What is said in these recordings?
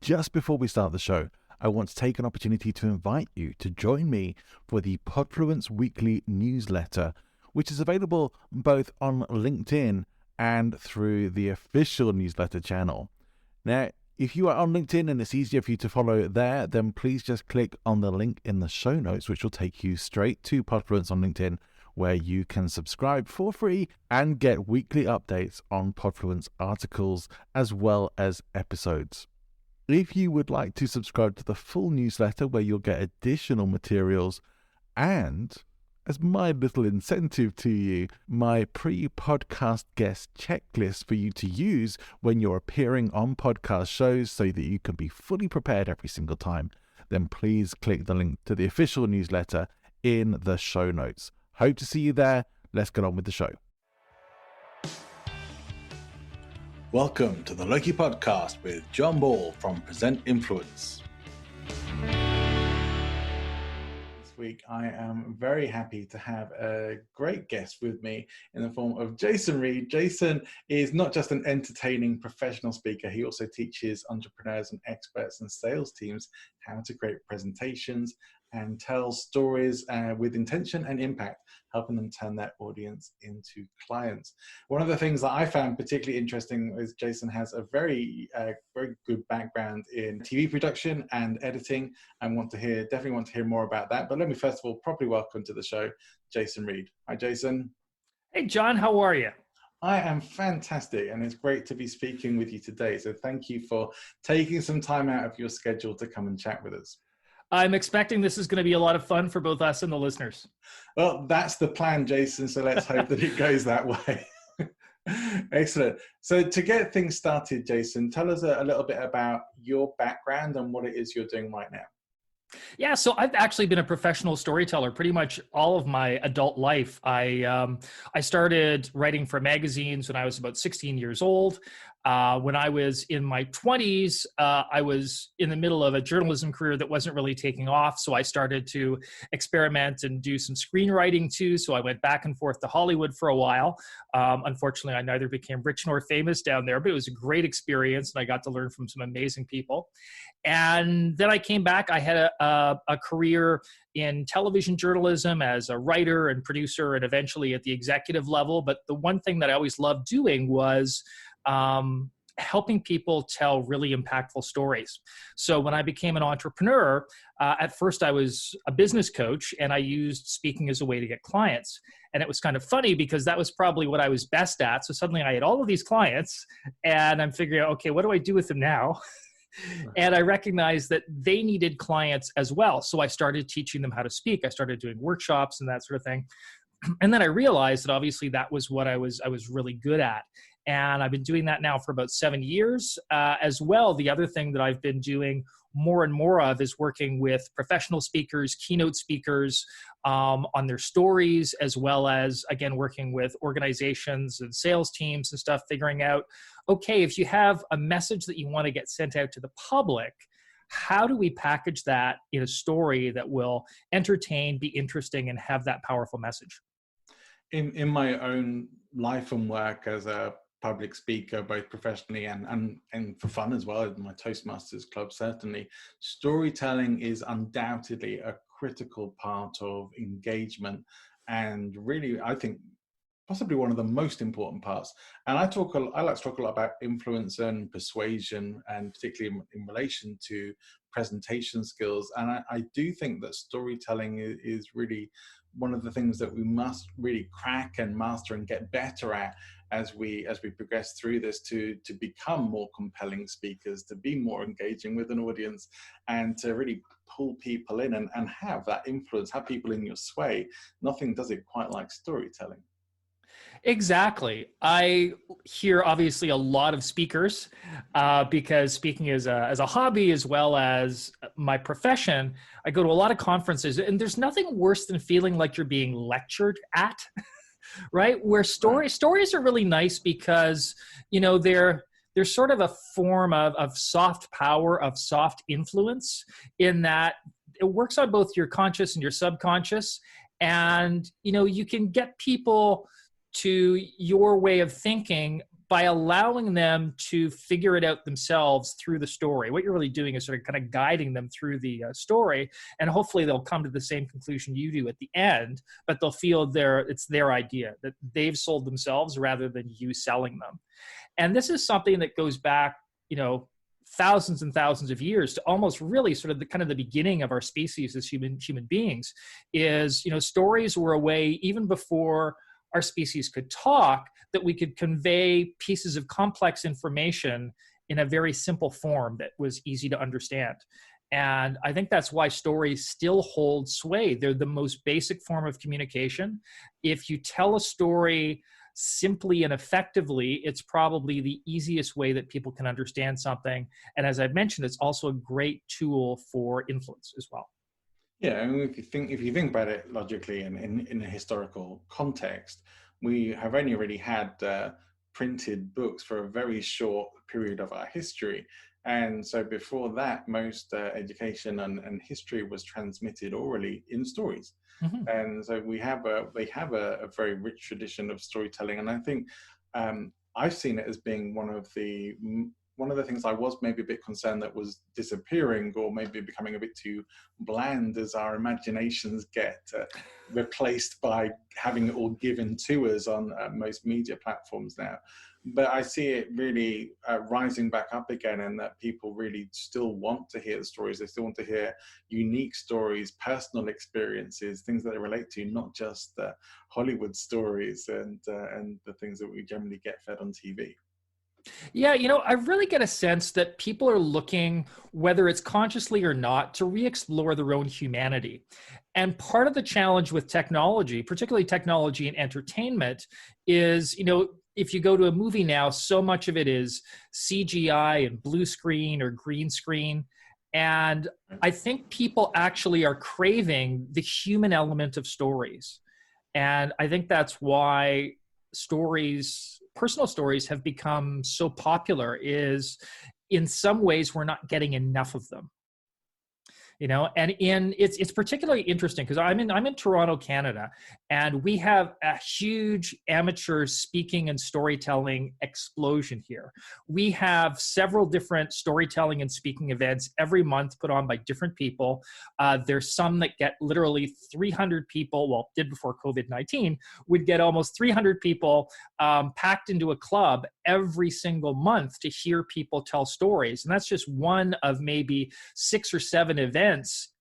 just before we start the show, I want to take an opportunity to invite you to join me for the Podfluence Weekly newsletter, which is available both on LinkedIn and through the official newsletter channel. Now, if you are on LinkedIn and it's easier for you to follow there, then please just click on the link in the show notes, which will take you straight to Podfluence on LinkedIn, where you can subscribe for free and get weekly updates on Podfluence articles as well as episodes. If you would like to subscribe to the full newsletter where you'll get additional materials and, as my little incentive to you, my pre-podcast guest checklist for you to use when you're appearing on podcast shows so that you can be fully prepared every single time, then please click the link to the official newsletter in the show notes. Hope to see you there. Let's get on with the show. Welcome to the Loki Podcast with John Ball from Present Influence. This week I am very happy to have a great guest with me in the form of Jason Reid. Jason is not just an entertaining professional speaker, he also teaches entrepreneurs and experts and sales teams how to create presentations and tell stories with intention and impact, helping them turn their audience into clients. One of the things that I found particularly interesting is Jason has a very good background in TV production and editing, and definitely want to hear more about that. But let me first of all properly welcome to the show, Jason Reid. Hi, Jason. Hey, John, how are you? I am fantastic, and it's great to be speaking with you today. So thank you for taking some time out of your schedule to come and chat with us. I'm expecting this is going to be a lot of fun for both us and the listeners. Well, that's the plan, Jason. So let's hope that it goes that way. Excellent. So to get things started, Jason, tell us a little bit about your background and what it is you're doing right now. Yeah, so I've actually been a professional storyteller pretty much all of my adult life. I started writing for magazines when I was about 16 years old. When I was in my 20s, I was in the middle of a journalism career that wasn't really taking off. So I started to experiment and do some screenwriting too. So I went back and forth to Hollywood for a while. Unfortunately, I neither became rich nor famous down there, but it was a great experience and I got to learn from some amazing people. And then I came back. I had a career in television journalism as a writer and producer and eventually at the executive level. But the one thing that I always loved doing was helping people tell really impactful stories. So when I became an entrepreneur, at first I was a business coach and I used speaking as a way to get clients. And it was kind of funny because that was probably what I was best at. So suddenly I had all of these clients and I'm figuring out, okay, what do I do with them now? And I recognized that they needed clients as well. So I started teaching them how to speak. I started doing workshops and that sort of thing. And then I realized that obviously that was what I was really good at. And I've been doing that now for about 7 years. As well, the other thing that I've been doing more and more of is working with professional speakers, keynote speakers on their stories, as well as, again, working with organizations and sales teams and stuff, figuring out, okay, if you have a message that you want to get sent out to the public, how do we package that in a story that will entertain, be interesting, and have that powerful message? In my own life and work as a public speaker, both professionally and for fun as well, in my Toastmasters club, certainly, storytelling is undoubtedly a critical part of engagement and really, I think, possibly one of the most important parts. And I like to talk a lot about influence and persuasion, and particularly in relation to presentation skills. And I do think that storytelling is really one of the things that we must really crack and master and get better at as we progress through this to become more compelling speakers, to be more engaging with an audience, and to really pull people in and have that influence, have people in your sway. Nothing does it quite like storytelling. Exactly. I hear obviously a lot of speakers because speaking as a hobby as well as my profession, I go to a lot of conferences, and there's nothing worse than feeling like you're being lectured at, right? Where stories are really nice because, you know, they're sort of a form of soft power, of soft influence, in that it works on both your conscious and your subconscious. And, you know, you can get people to your way of thinking by allowing them to figure it out themselves through the story. What you're really doing is sort of kind of guiding them through the story, and hopefully they'll come to the same conclusion you do at the end, but they'll feel it's their idea, that they've sold themselves rather than you selling them. And this is something that goes back, thousands and thousands of years to almost really sort of the kind of the beginning of our species as human beings. Is, stories were a way, even before our species could talk, that we could convey pieces of complex information in a very simple form that was easy to understand. And I think that's why stories still hold sway. They're the most basic form of communication. If you tell a story simply and effectively, it's probably the easiest way that people can understand something. And as I've mentioned, it's also a great tool for influence as well. Yeah, I mean, if you think about it logically and in a historical context, we have only really had printed books for a very short period of our history. And so before that, most education and history was transmitted orally in stories. Mm-hmm. And so they have a very rich tradition of storytelling. And I think I've seen it as being one of the things I was maybe a bit concerned that was disappearing, or maybe becoming a bit too bland as our imaginations get replaced by having it all given to us on most media platforms now. But I see it really rising back up again, and that people really still want to hear the stories. They still want to hear unique stories, personal experiences, things that they relate to, not just Hollywood stories and the things that we generally get fed on TV. Yeah, I really get a sense that people are looking, whether it's consciously or not, to re-explore their own humanity. And part of the challenge with technology, particularly technology and entertainment, is, if you go to a movie now, so much of it is CGI and blue screen or green screen. And I think people actually are craving the human element of stories. And I think that's why personal stories have become so popular, is in some ways we're not getting enough of them. And it's particularly interesting because I'm in Toronto, Canada, and we have a huge amateur speaking and storytelling explosion here. We have several different storytelling and speaking events every month put on by different people. There's some that get literally 300 people. Well, did before COVID-19, would get almost 300 people packed into a club every single month to hear people tell stories. And that's just one of maybe 6 or 7 events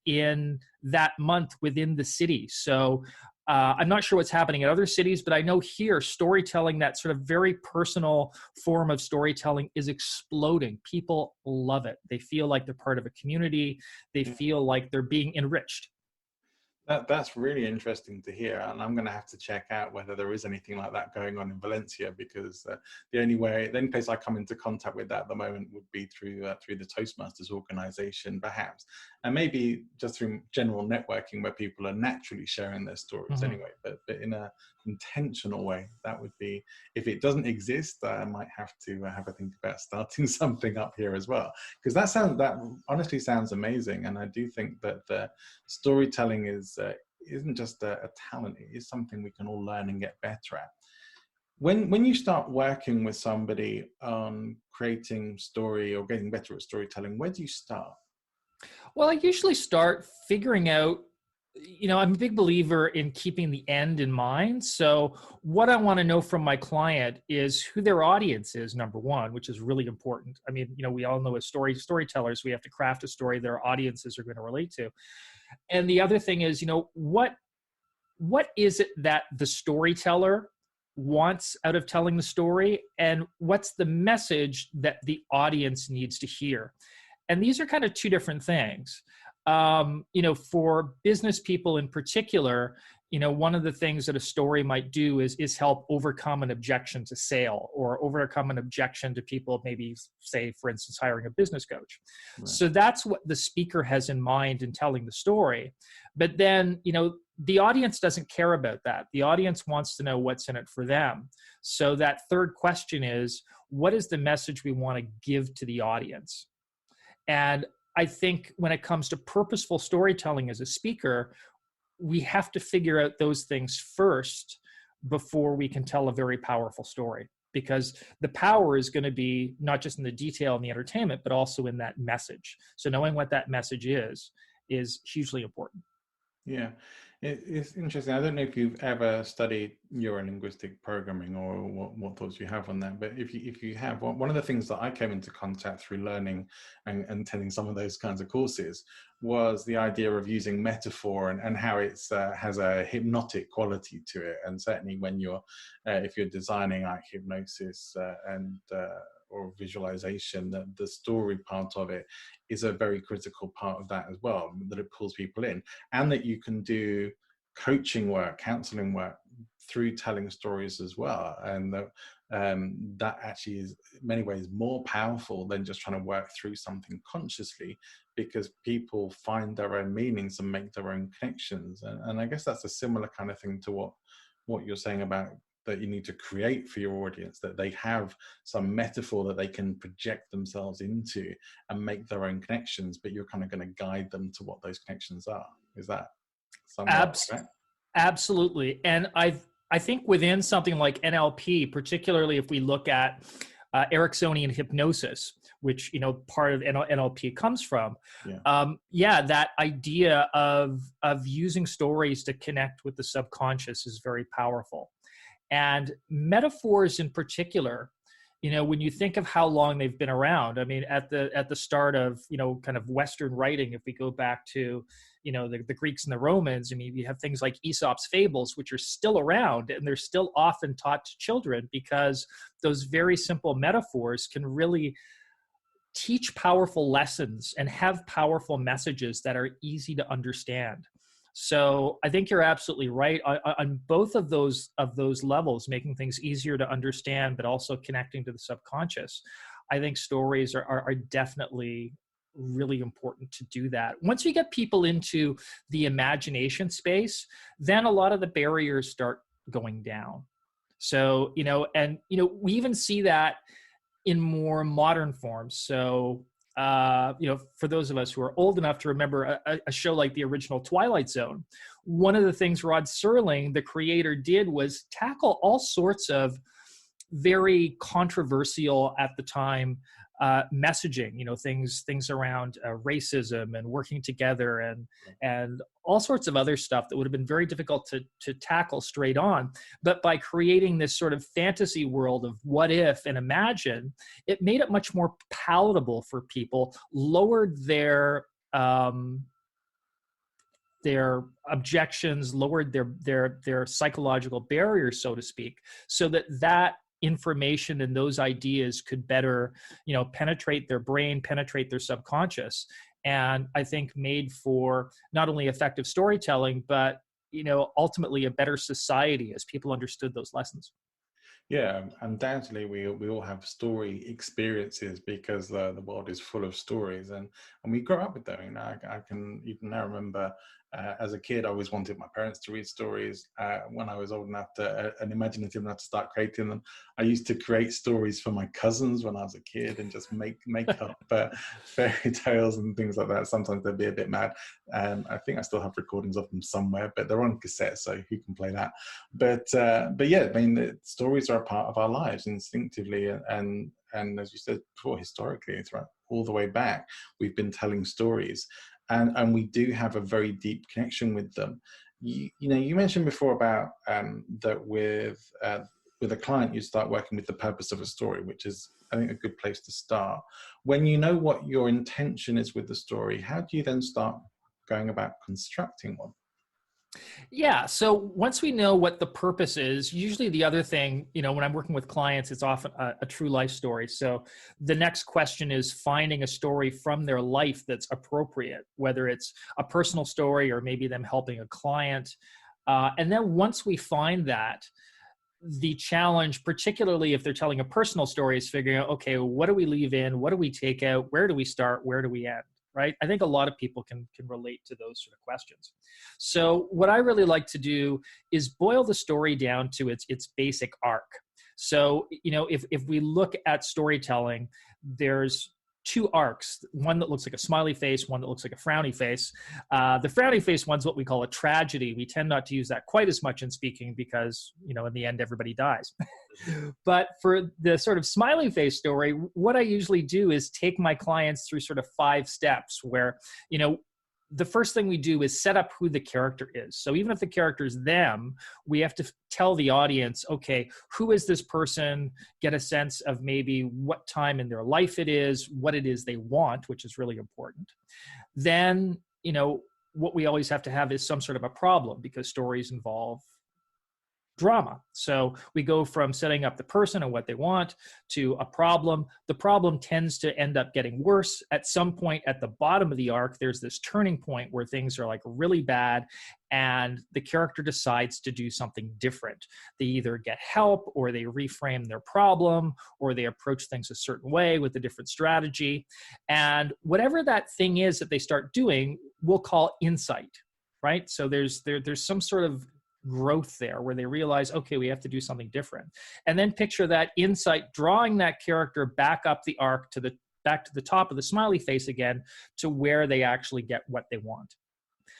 in that month within the city. So I'm not sure what's happening in other cities, but I know here storytelling, that sort of very personal form of storytelling, is exploding. People love it. They feel like they're part of a community. They feel like they're being enriched. That's really interesting to hear, and I'm going to have to check out whether there is anything like that going on in Valencia, because the only place I come into contact with that at the moment would be through the Toastmasters organization, perhaps, and maybe just through general networking where people are naturally sharing their stories anyway. But in a intentional way, that would be, if it doesn't exist, I might have to have a think about starting something up here as well, because that honestly sounds amazing, and I do think that storytelling isn't just a talent, it is something we can all learn and get better at. When you start working with somebody on creating story or getting better at storytelling, where do you start? Well, I usually start figuring out, I'm a big believer in keeping the end in mind. So what I want to know from my client is who their audience is, number one, which is really important. I mean, we all know as storytellers, we have to craft a story that our audiences are going to relate to. And the other thing is, what is it that the storyteller wants out of telling the story, and what's the message that the audience needs to hear? And these are kind of two different things. For business people in particular, one of the things that a story might do is help overcome an objection to sale, or overcome an objection to people, maybe say, for instance, hiring a business coach. Right. So that's what the speaker has in mind in telling the story. But then, the audience doesn't care about that. The audience wants to know what's in it for them. So that third question is, what is the message we want to give to the audience? And I think when it comes to purposeful storytelling as a speaker, we have to figure out those things first before we can tell a very powerful story. because the power is going to be not just in the detail and the entertainment, but also in that message. So knowing what that message is hugely important. Yeah, it's interesting. I don't know if you've ever studied neurolinguistic programming or what thoughts you have on that. But if you have, one of the things that I came into contact through learning and attending some of those kinds of courses was the idea of using metaphor and how it's has a hypnotic quality to it. And certainly when you're if you're designing like hypnosis and or visualization, the story part of it is a very critical part of that as well, that it pulls people in, and that you can do coaching work, counseling work through telling stories as well. And that actually is in many ways more powerful than just trying to work through something consciously, because people find their own meanings and make their own connections. And I guess that's a similar kind of thing to what you're saying about that you need to create for your audience, that they have some metaphor that they can project themselves into and make their own connections, but you're kind of going to guide them to what those connections are. Is that somewhat correct? Absolutely. And I think within something like NLP, particularly if we look at Ericksonian hypnosis, which part of NLP comes from, that idea of using stories to connect with the subconscious is very powerful. And metaphors in particular, when you think of how long they've been around, I mean, at the start of, kind of Western writing, if we go back to, the Greeks and the Romans, I mean, you have things like Aesop's fables, which are still around, and they're still often taught to children because those very simple metaphors can really teach powerful lessons and have powerful messages that are easy to understand. So I think you're absolutely right on both of those levels, making things easier to understand, but also connecting to the subconscious. I think stories are definitely really important to do that. Once you get people into the imagination space, then a lot of the barriers start going down. So, we even see that in more modern forms. So, for those of us who are old enough to remember a show like the original Twilight Zone, one of the things Rod Serling, the creator, did was tackle all sorts of very controversial at the time messaging, things around racism and working together and all sorts of other stuff that would have been very difficult to tackle straight on. But by creating this sort of fantasy world of what if and imagine, it made it much more palatable for people, lowered their objections, lowered their psychological barriers, so to speak, so that information and those ideas could better, penetrate their brain, penetrate their subconscious. And I think made for not only effective storytelling, but, ultimately a better society as people understood those lessons. Yeah, undoubtedly, we all have story experiences because the world is full of stories, and we grow up with them. I can even now remember as a kid, I always wanted my parents to read stories. When I was old enough and imaginative enough to start creating them, I used to create stories for my cousins when I was a kid and just make up fairy tales and things like that. Sometimes they'd be a bit mad. I think I still have recordings of them somewhere, but they're on cassette, so who can play that? But yeah, I mean, the stories are a part of our lives instinctively, and as you said before, historically, throughout all the way back, we've been telling stories. And we do have a very deep connection with them. You mentioned before about that with a client, you start working with the purpose of a story, which is, I think, a good place to start. When you know what your intention is with the story, how do you then start going about constructing one? Yeah. So once we know what the purpose is, usually the other thing, when I'm working with clients, it's often a true life story. So the next question is finding a story from their life that's appropriate, whether it's a personal story or maybe them helping a client. And then once we find that, the challenge, particularly if they're telling a personal story, is figuring out, okay, what do we leave in? What do we take out? Where do we start? Where do we end? Right? I think a lot of people can relate to those sort of questions. So what I really like to do is boil the story down to its basic arc. So, if we look at storytelling, there's two arcs, one that looks like a smiley face, one that looks like a frowny face. The frowny face one's what we call a tragedy. We tend not to use that quite as much in speaking because, in the end, everybody dies. But for the sort of smiley face story, what I usually do is take my clients through sort of 5 steps where, the first thing we do is set up who the character is. So even if the character is them, we have to tell the audience, okay, who is this person? Get a sense of maybe what time in their life it is, what it is they want, which is really important. Then, what we always have to have is some sort of a problem because stories involve drama. So we go from setting up the person and what they want to a problem. The problem tends to end up getting worse. At some point at the bottom of the arc, there's this turning point where things are like really bad and the character decides to do something different. They either get help or they reframe their problem or they approach things a certain way with a different strategy. And whatever that thing is that they start doing, we'll call insight, right? So there's some sort of growth there where they realize, okay, we have to do something different. And then picture that insight drawing that character back up the arc back to the top of the smiley face again to where they actually get what they want.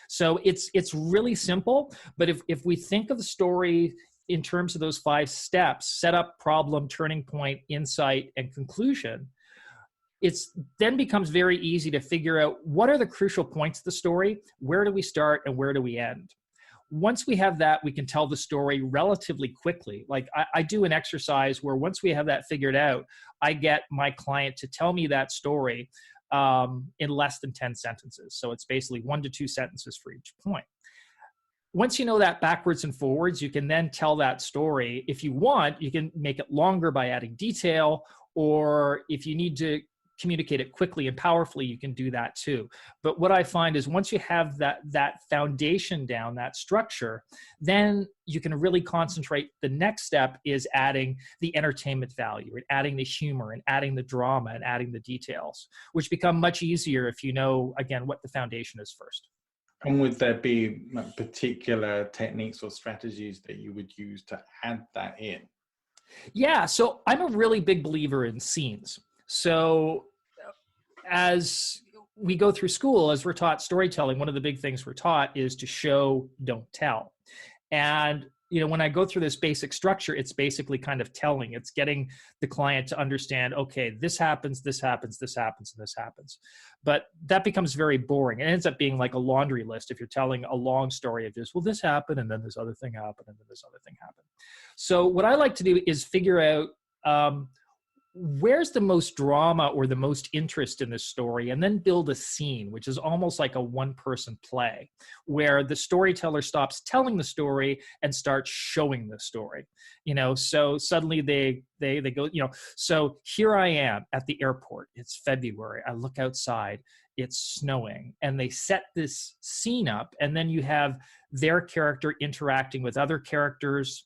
So it's really simple, but if we think of the story in terms of those 5 steps, setup, problem, turning point, insight, and conclusion, it's then becomes very easy to figure out what are the crucial points of the story, where do we start and where do we end. Once we have that, we can tell the story relatively quickly. Like I do an exercise where once we have that figured out, I get my client to tell me that story in less than 10 sentences. So it's basically 1 to 2 sentences for each point. Once you know that backwards and forwards, you can then tell that story. If you want, you can make it longer by adding detail, or if you need to communicate it quickly and powerfully, you can do that too. But what I find is once you have that foundation down, that structure, then you can really concentrate. The next step is adding the entertainment value and adding the humor and adding the drama and adding the details, which become much easier if you know, again, what the foundation is first. And would there be particular techniques or strategies that you would use to add that in? Yeah, so I'm a really big believer in scenes. So as we go through school, as we're taught storytelling, one of the big things we're taught is to show, don't tell. And when I go through this basic structure, it's basically kind of telling. It's getting the client to understand, okay, this happens, this happens, this happens, and this happens. But that becomes very boring. It ends up being like a laundry list if you're telling a long story of just, well, this happened, and then this other thing happened, and then this other thing happened. So what I like to do is figure out where's the most drama or the most interest in this story, and then build a scene, which is almost like a one-person play, where the storyteller stops telling the story and starts showing the story. So suddenly they go, so here I am at the airport. It's February. I look outside. It's snowing, and they set this scene up, and then you have their character interacting with other characters.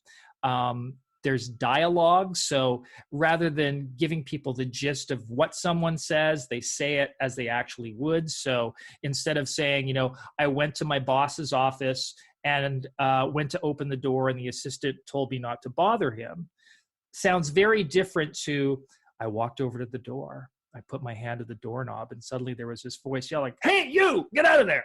There's dialogue. So rather than giving people the gist of what someone says, they say it as they actually would. So instead of saying, I went to my boss's office and went to open the door and the assistant told me not to bother him, sounds very different to, I walked over to the door. I put my hand to the doorknob and suddenly there was this voice yelling, "Hey, you, get out of there."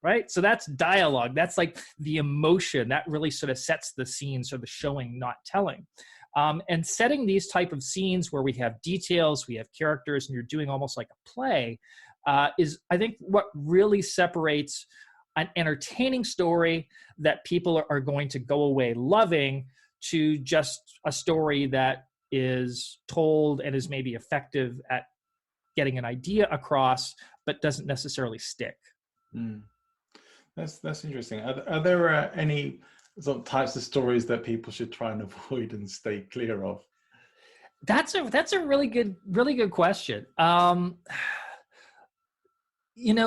Right? So that's dialogue. That's like the emotion that really sort of sets the scene, so the showing, not telling. And setting these type of scenes where we have details, we have characters, and you're doing almost like a play is, I think, what really separates an entertaining story that people are going to go away loving to just a story that is told and is maybe effective at getting an idea across, but doesn't necessarily stick. Mm. That's interesting. Are there any sort of types of stories that people should try and avoid and stay clear of? That's a really good question.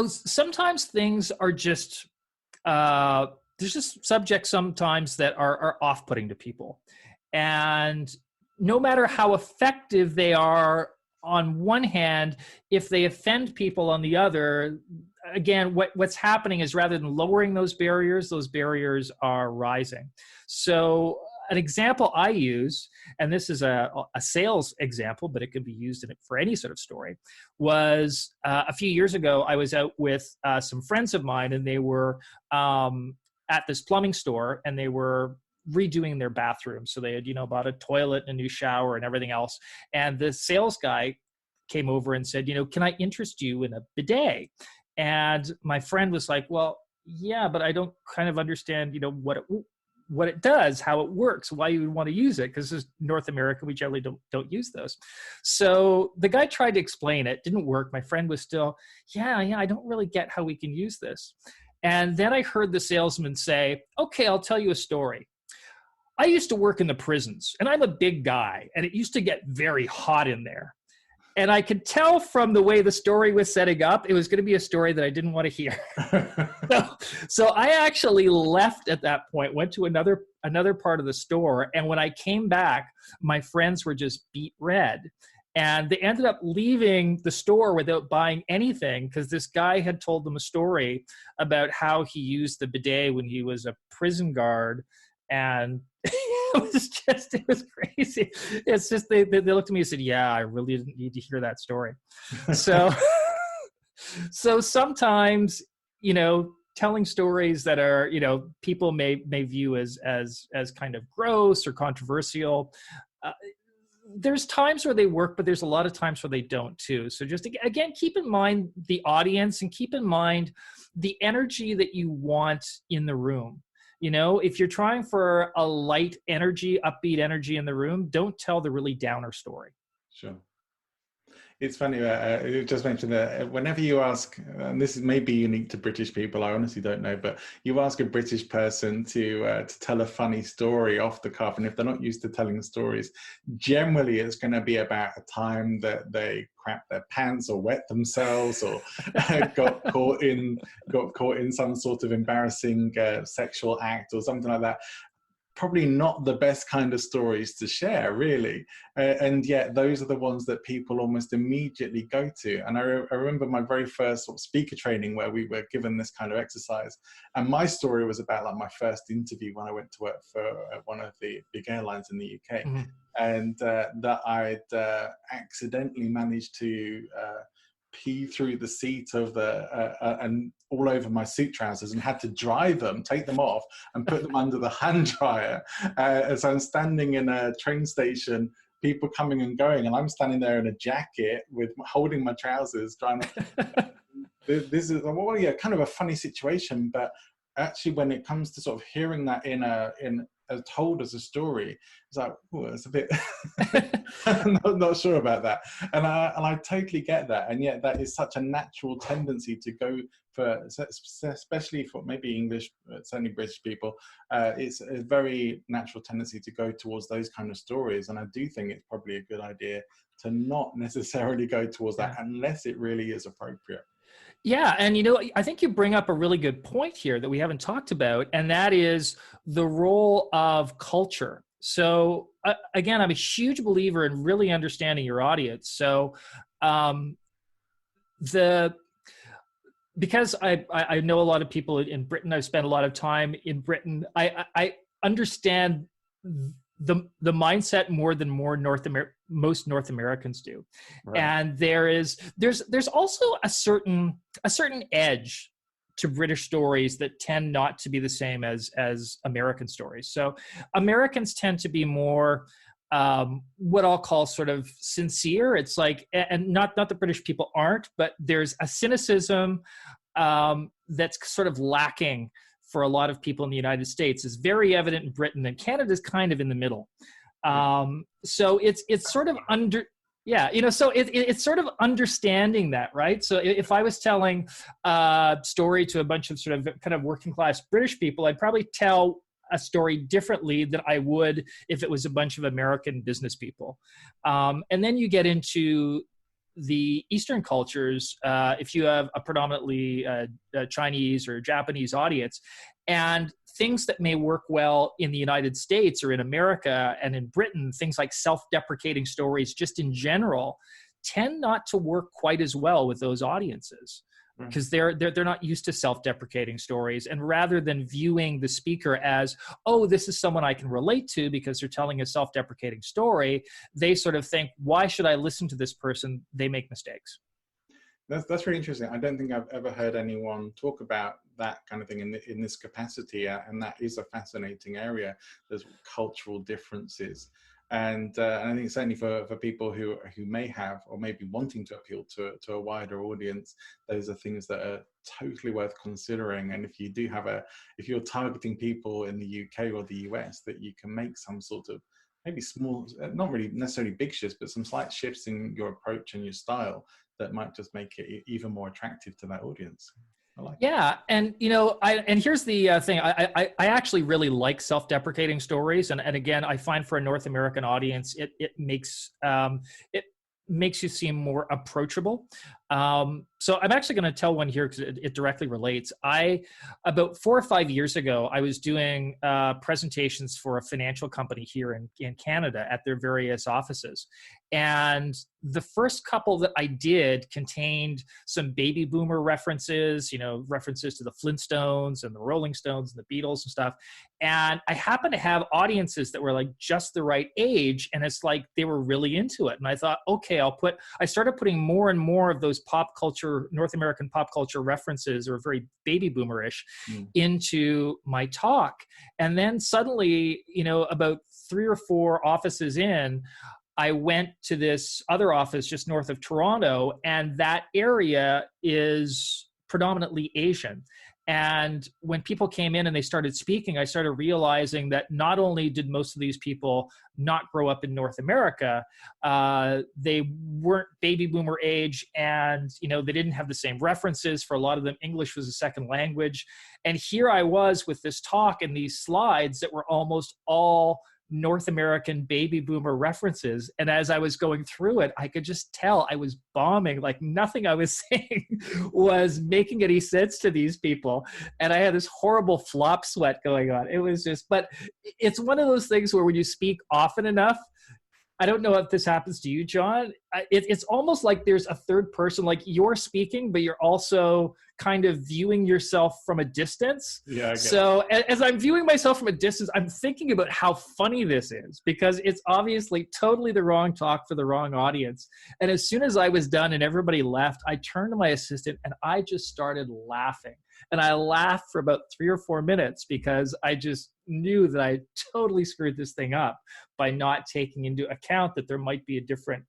Sometimes things are just there's just subjects sometimes that are off-putting to people, and no matter how effective they are on one hand, if they offend people on the other, again, what's happening is rather than lowering those barriers are rising. So an example I use, and this is a sales example, but it could be used in it for any sort of story, was a few years ago, I was out with some friends of mine, and they were at this plumbing store, and they were redoing their bathroom. So they had, bought a toilet and a new shower and everything else. And the sales guy came over and said, can I interest you in a bidet? And my friend was like, well, yeah, but I don't kind of understand, what it does, how it works, why you would want to use it, because this is North America, we generally don't use those. So the guy tried to explain it, didn't work. My friend was still, yeah, I don't really get how we can use this. And then I heard the salesman say, okay, I'll tell you a story. I used to work in the prisons, and I'm a big guy, and it used to get very hot in there. And I could tell from the way the story was setting up, it was going to be a story that I didn't want to hear. So I actually left at that point, went to another part of the store. And when I came back, my friends were just beet red. And they ended up leaving the store without buying anything, because this guy had told them a story about how he used the bidet when he was a prison guard. And it was crazy. It's just, they looked at me and said, yeah, I really didn't need to hear that story. So, so sometimes, telling stories that are, people may view as kind of gross or controversial. There's times where they work, but there's a lot of times where they don't too. So just, again, keep in mind the audience, and keep in mind the energy that you want in the room. If you're trying for a light energy, upbeat energy in the room, don't tell the really downer story. Sure. It's funny, you just mentioned that whenever you ask, and this is maybe unique to British people, I honestly don't know, but you ask a British person to tell a funny story off the cuff, and if they're not used to telling stories, generally it's going to be about a time that they crapped their pants or wet themselves, or got caught in some sort of embarrassing sexual act or something like that. Probably not the best kind of stories to share, really. And yet those are the ones that people almost immediately go to. And I remember my very first sort of speaker training where we were given this kind of exercise. And my story was about like my first interview when I went to work for one of the big airlines in the UK. Mm-hmm. And that I'd accidentally managed to pee through the seat of and all over my suit trousers, and had to dry them, take them off and put them under the hand dryer. As I'm standing in a train station, people coming and going, and I'm standing there in a jacket holding my trousers, trying to, this is, well, yeah, kind of a funny situation, but actually when it comes to sort of hearing that told as a story, it's like, oh, it's a bit I'm not sure about that, and I totally get that. And yet that is such a natural tendency to go for, especially for maybe English, certainly British people, it's a very natural tendency to go towards those kind of stories. And I do think it's probably a good idea to not necessarily go towards that unless it really is appropriate. Yeah. And, I think you bring up a really good point here that we haven't talked about, and that is the role of culture. So again, I'm a huge believer in really understanding your audience. So because I know a lot of people in Britain, I've spent a lot of time in Britain, I understand the mindset more than most North Americans do. Right. And there's also a certain edge to British stories that tend not to be the same as American stories. So Americans tend to be more what I'll call sort of sincere. It's like, and not that British people aren't, but there's a cynicism that's sort of lacking for a lot of people in the United States. Is very evident in Britain, and Canada's kind of in the middle. So it's sort of so it's sort of understanding that, right? So if I was telling a story to a bunch of sort of kind of working class British people, I'd probably tell a story differently than I would if it was a bunch of American business people. And then you get into the Eastern cultures, if you have a predominantly Chinese or Japanese audience, and things that may work well in the United States or in America and in Britain, things like self-deprecating stories just in general tend not to work quite as well with those audiences, because they're not used to self-deprecating stories. And rather than viewing the speaker as, oh, this is someone I can relate to because they're telling a self-deprecating story, they sort of think, why should I listen to this person? They make mistakes. That's really interesting. I don't think I've ever heard anyone talk about that kind of thing in this capacity, and that is a fascinating area. There's cultural differences, and I think certainly for people who may have or may be wanting to appeal to a wider audience, those are things that are totally worth considering. And if you do have if you're targeting people in the UK or the US, that you can make some sort of maybe small, not really necessarily big shifts, but some slight shifts in your approach and your style that might just make it even more attractive to that audience. Yeah, and here's the thing. I actually really like self-deprecating stories, and again, I find for a North American audience, it makes you seem more approachable. So I'm actually going to tell one here because it directly relates. About 4 or 5 years ago, I was doing presentations for a financial company here in Canada at their various offices. And the first couple that I did contained some baby boomer references, references to the Flintstones and the Rolling Stones and the Beatles and stuff. And I happened to have audiences that were like just the right age. And it's like they were really into it. And I thought, okay, I started putting more and more of those pop culture, North American pop culture references, or very baby boomerish, into my talk. And then suddenly, about 3 or 4 offices in, I went to this other office just north of Toronto, and that area is predominantly Asian. And when people came in and they started speaking, I started realizing that not only did most of these people not grow up in North America, they weren't baby boomer age, and they didn't have the same references. For a lot of them, English was a second language. And here I was with this talk and these slides that were almost all North American baby boomer references. And as I was going through it, I could just tell I was bombing. Like nothing I was saying was making any sense to these people. And I had this horrible flop sweat going on. It was just, but it's one of those things where when you speak often enough, I don't know if this happens to you, John. It's almost like there's a third person, like you're speaking, but you're also kind of viewing yourself from a distance. Yeah. So as I'm viewing myself from a distance, I'm thinking about how funny this is, because it's obviously totally the wrong talk for the wrong audience. And as soon as I was done and everybody left, I turned to my assistant and I just started laughing. And I laughed for about 3 or 4 minutes because I just knew that I totally screwed this thing up by not taking into account that there might be a different,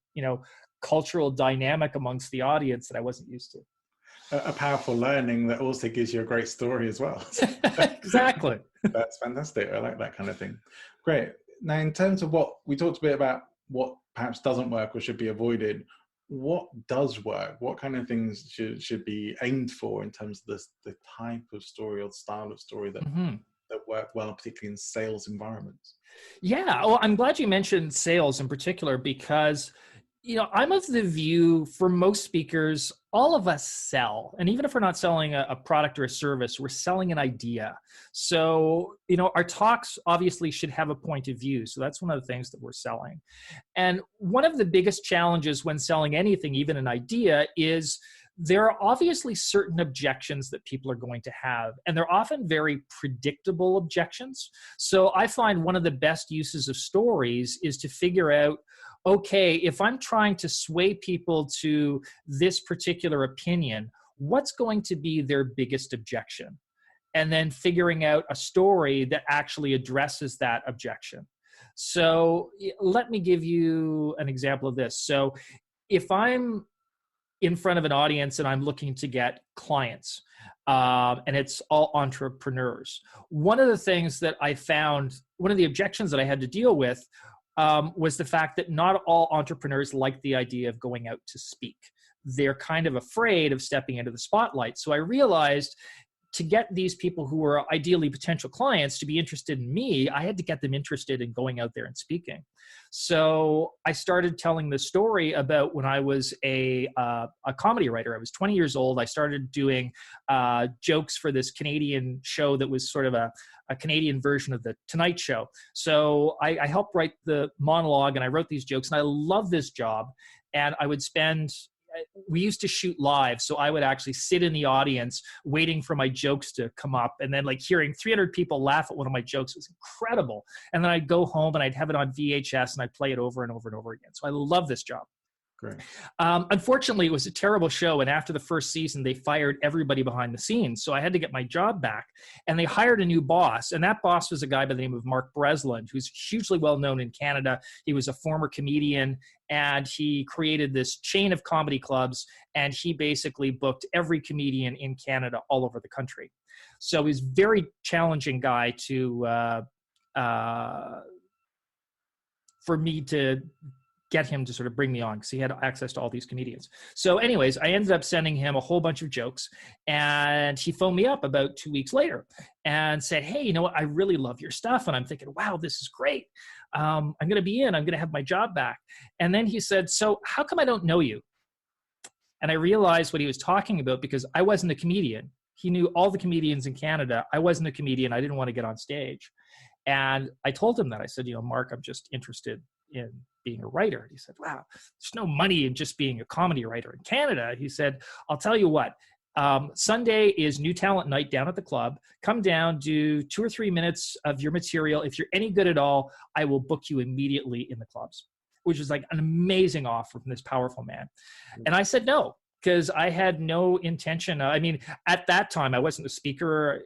cultural dynamic amongst the audience that I wasn't used to. A powerful learning that also gives you a great story as well. Exactly. That's fantastic. I like that kind of thing. Great. Now, in terms of what we talked a bit about, what perhaps doesn't work or should be avoided, what does work? What kind of things should be aimed for in terms of the type of story or style of story that work well, particularly in sales environments? Yeah, well, I'm glad you mentioned sales in particular, because I'm of the view, for most speakers, all of us sell. And even if we're not selling a product or a service, we're selling an idea. So, our talks obviously should have a point of view. So that's one of the things that we're selling. And one of the biggest challenges when selling anything, even an idea, is there are obviously certain objections that people are going to have, and they're often very predictable objections. So I find one of the best uses of stories is to figure out, okay, if I'm trying to sway people to this particular opinion, what's going to be their biggest objection? And then figuring out a story that actually addresses that objection. So let me give you an example of this. So if I'm in front of an audience and I'm looking to get clients, and it's all entrepreneurs, one of the things that I found, one of the objections that I had to deal with was the fact that not all entrepreneurs like the idea of going out to speak. They're kind of afraid of stepping into the spotlight. So I realized to get these people who were ideally potential clients to be interested in me, I had to get them interested in going out there and speaking. So I started telling the story about when I was a comedy writer. I was 20 years old. I started doing jokes for this Canadian show that was sort of a Canadian version of the Tonight Show. So I helped write the monologue and I wrote these jokes, and I love this job. and I would spend, we used to shoot live. So I would actually sit in the audience waiting for my jokes to come up, and then like hearing 300 people laugh at one of my jokes was incredible. And then I'd go home and I'd have it on VHS and I'd play it over and over and over again. So I love this job. Great. Unfortunately, it was a terrible show. And after the first season, they fired everybody behind the scenes. So I had to get my job back. And they hired a new boss. And that boss was a guy by the name of Mark Breslin, who's hugely well known in Canada. He was a former comedian, and he created this chain of comedy clubs. And he basically booked every comedian in Canada all over the country. So he's a very challenging guy to for me to get him to sort of bring me on, because he had access to all these comedians. So anyways, I ended up sending him a whole bunch of jokes, and he phoned me up about 2 weeks later and said, hey, you know what? I really love your stuff. And I'm thinking, wow, this is great. I'm going to be in, I'm going to have my job back. And then he said, so how come I don't know you? And I realized what he was talking about, because I wasn't a comedian. He knew all the comedians in Canada. I wasn't a comedian. I didn't want to get on stage. And I told him that. I said, you know, Mark, I'm just interested in being a writer. He said, wow, there's no money in just being a comedy writer in Canada. He said, I'll tell you what, Sunday is new talent night down at the club. Come down, do 2 or 3 minutes of your material. If you're any good at all, I will book you immediately in the clubs, which is like an amazing offer from this powerful man. And I said no, because I had no intention. I mean, at that time, I wasn't a speaker.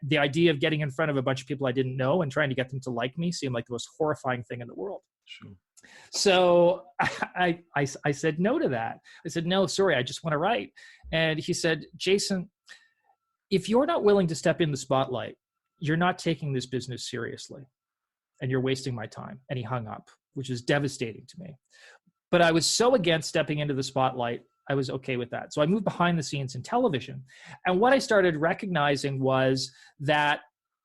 The idea of getting in front of a bunch of people I didn't know and trying to get them to like me seemed like the most horrifying thing in the world. Sure. So I said no to that. I said, no, sorry, I just want to write. And he said, Jason, if you're not willing to step in the spotlight, you're not taking this business seriously, and you're wasting my time. And he hung up, which is devastating to me. But I was so against stepping into the spotlight, I was okay with that. So I moved behind the scenes in television. And what I started recognizing was that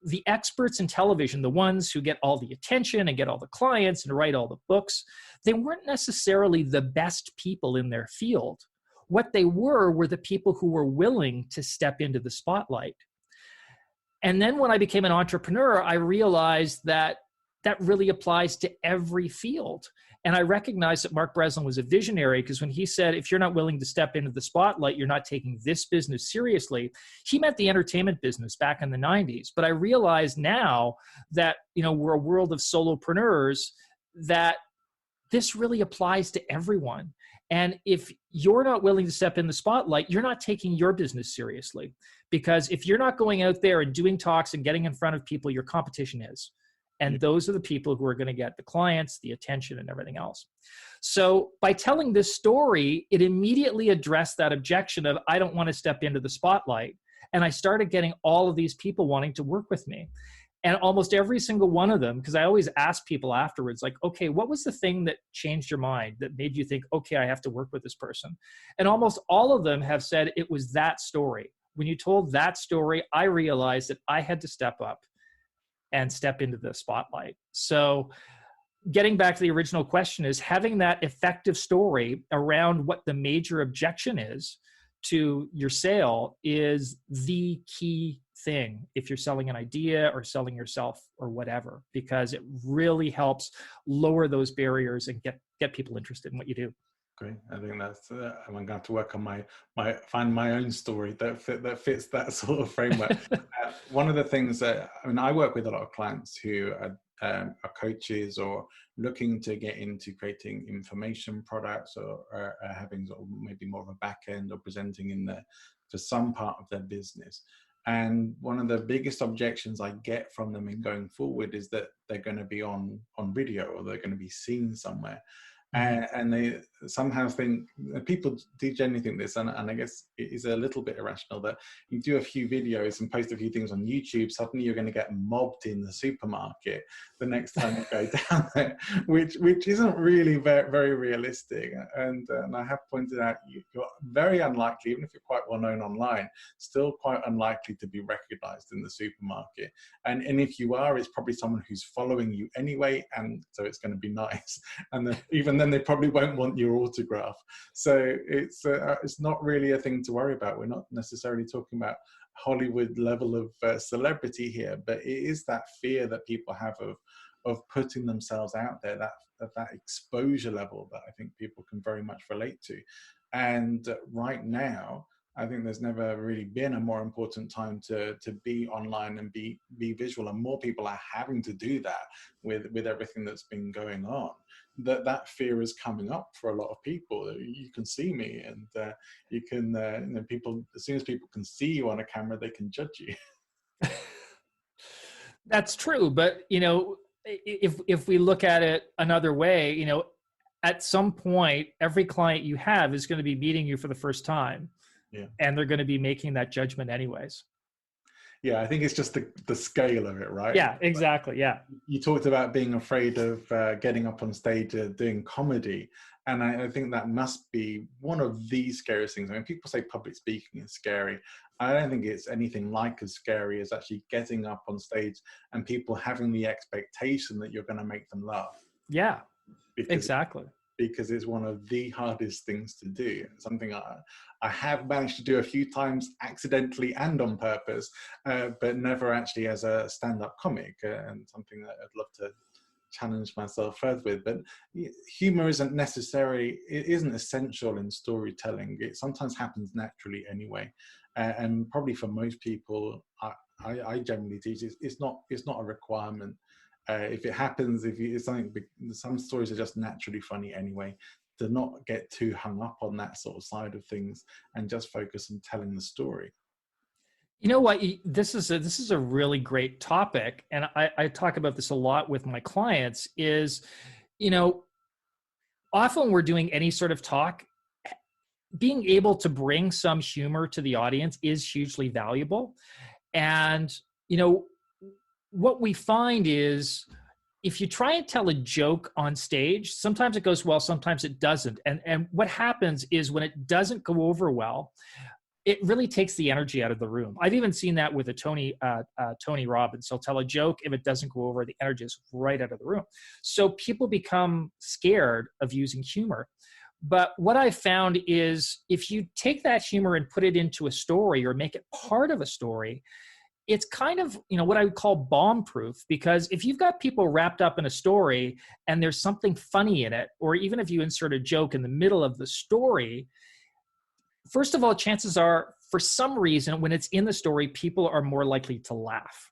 the experts in television, the ones who get all the attention and get all the clients and write all the books, they weren't necessarily the best people in their field. What they were the people who were willing to step into the spotlight. And then when I became an entrepreneur, I realized that that really applies to every field. And I recognized that Mark Breslin was a visionary, because when he said, if you're not willing to step into the spotlight, you're not taking this business seriously, he meant the entertainment business back in the 90s. But I realize now that, you know, we're a world of solopreneurs, that this really applies to everyone. And if you're not willing to step in the spotlight, you're not taking your business seriously. Because if you're not going out there and doing talks and getting in front of people, your competition is. And those are the people who are going to get the clients, the attention, and everything else. So by telling this story, it immediately addressed that objection of, I don't want to step into the spotlight. And I started getting all of these people wanting to work with me. And almost every single one of them, because I always ask people afterwards, like, okay, what was the thing that changed your mind, that made you think, okay, I have to work with this person? And almost all of them have said it was that story. When you told that story, I realized that I had to step up and step into the spotlight. So getting back to the original question, is having that effective story around what the major objection is to your sale is the key thing if you're selling an idea or selling yourself or whatever, because it really helps lower those barriers and get people interested in what you do. Great. I think that's, I'm going to have to work on find my own story that fits that sort of framework. One of the things that, I mean, I work with a lot of clients who are coaches or looking to get into creating information products, or having sort of maybe more of a back end or presenting for some part of their business. And one of the biggest objections I get from them in going forward is that they're going to be on video, or they're going to be seen somewhere. And they somehow think, people do generally think this, and I guess it is a little bit irrational, that you do a few videos and post a few things on YouTube, suddenly you're going to get mobbed in the supermarket the next time you go down there, which isn't really very, very realistic. And I have pointed out, you're very unlikely, even if you're quite well known online, still quite unlikely to be recognized in the supermarket. And if you are, it's probably someone who's following you anyway, and so it's going to be nice. And even then they probably won't want your autograph. So it's not really a thing to worry about. We're not necessarily talking about Hollywood level of celebrity here, but it is that fear that people have of putting themselves out there, that exposure level that I think people can very much relate to. And right now, I think there's never really been a more important time to be online and be visual, and more people are having to do that with everything that's been going on. That fear is coming up for a lot of people. You can see me, and you can, people, as soon as people can see you on a camera, they can judge you. That's true, but if we look at it another way, at some point, every client you have is going to be meeting you for the first time, and they're going to be making that judgment anyways. Yeah, I think it's just the scale of it, right? Yeah, exactly. Yeah. You talked about being afraid of getting up on stage doing comedy. And I think that must be one of the scariest things. I mean, people say public speaking is scary. I don't think it's anything like as scary as actually getting up on stage and people having the expectation that you're going to make them laugh. Yeah, exactly. Because it's one of the hardest things to do. Something I have managed to do a few times accidentally and on purpose, but never actually as a stand-up comic, and something that I'd love to challenge myself further with. But humor isn't essential in storytelling. It sometimes happens naturally anyway, and probably for most people, I generally teach it's not a requirement. If it happens, it's something, some stories are just naturally funny anyway. To not get too hung up on that sort of side of things and just focus on telling the story. You know what? This is a really great topic, and I talk about this a lot with my clients. Is often when we're doing any sort of talk, being able to bring some humor to the audience is hugely valuable. And what we find is, if you try and tell a joke on stage, sometimes it goes well, sometimes it doesn't. And what happens is, when it doesn't go over well, it really takes the energy out of the room. I've even seen that with Tony Robbins. He'll tell a joke. If it doesn't go over, the energy is right out of the room. So people become scared of using humor. But what I found is, if you take that humor and put it into a story or make it part of a story, it's kind of, what I would call bomb-proof, because if you've got people wrapped up in a story and there's something funny in it, or even if you insert a joke in the middle of the story, first of all, chances are, for some reason, when it's in the story, people are more likely to laugh.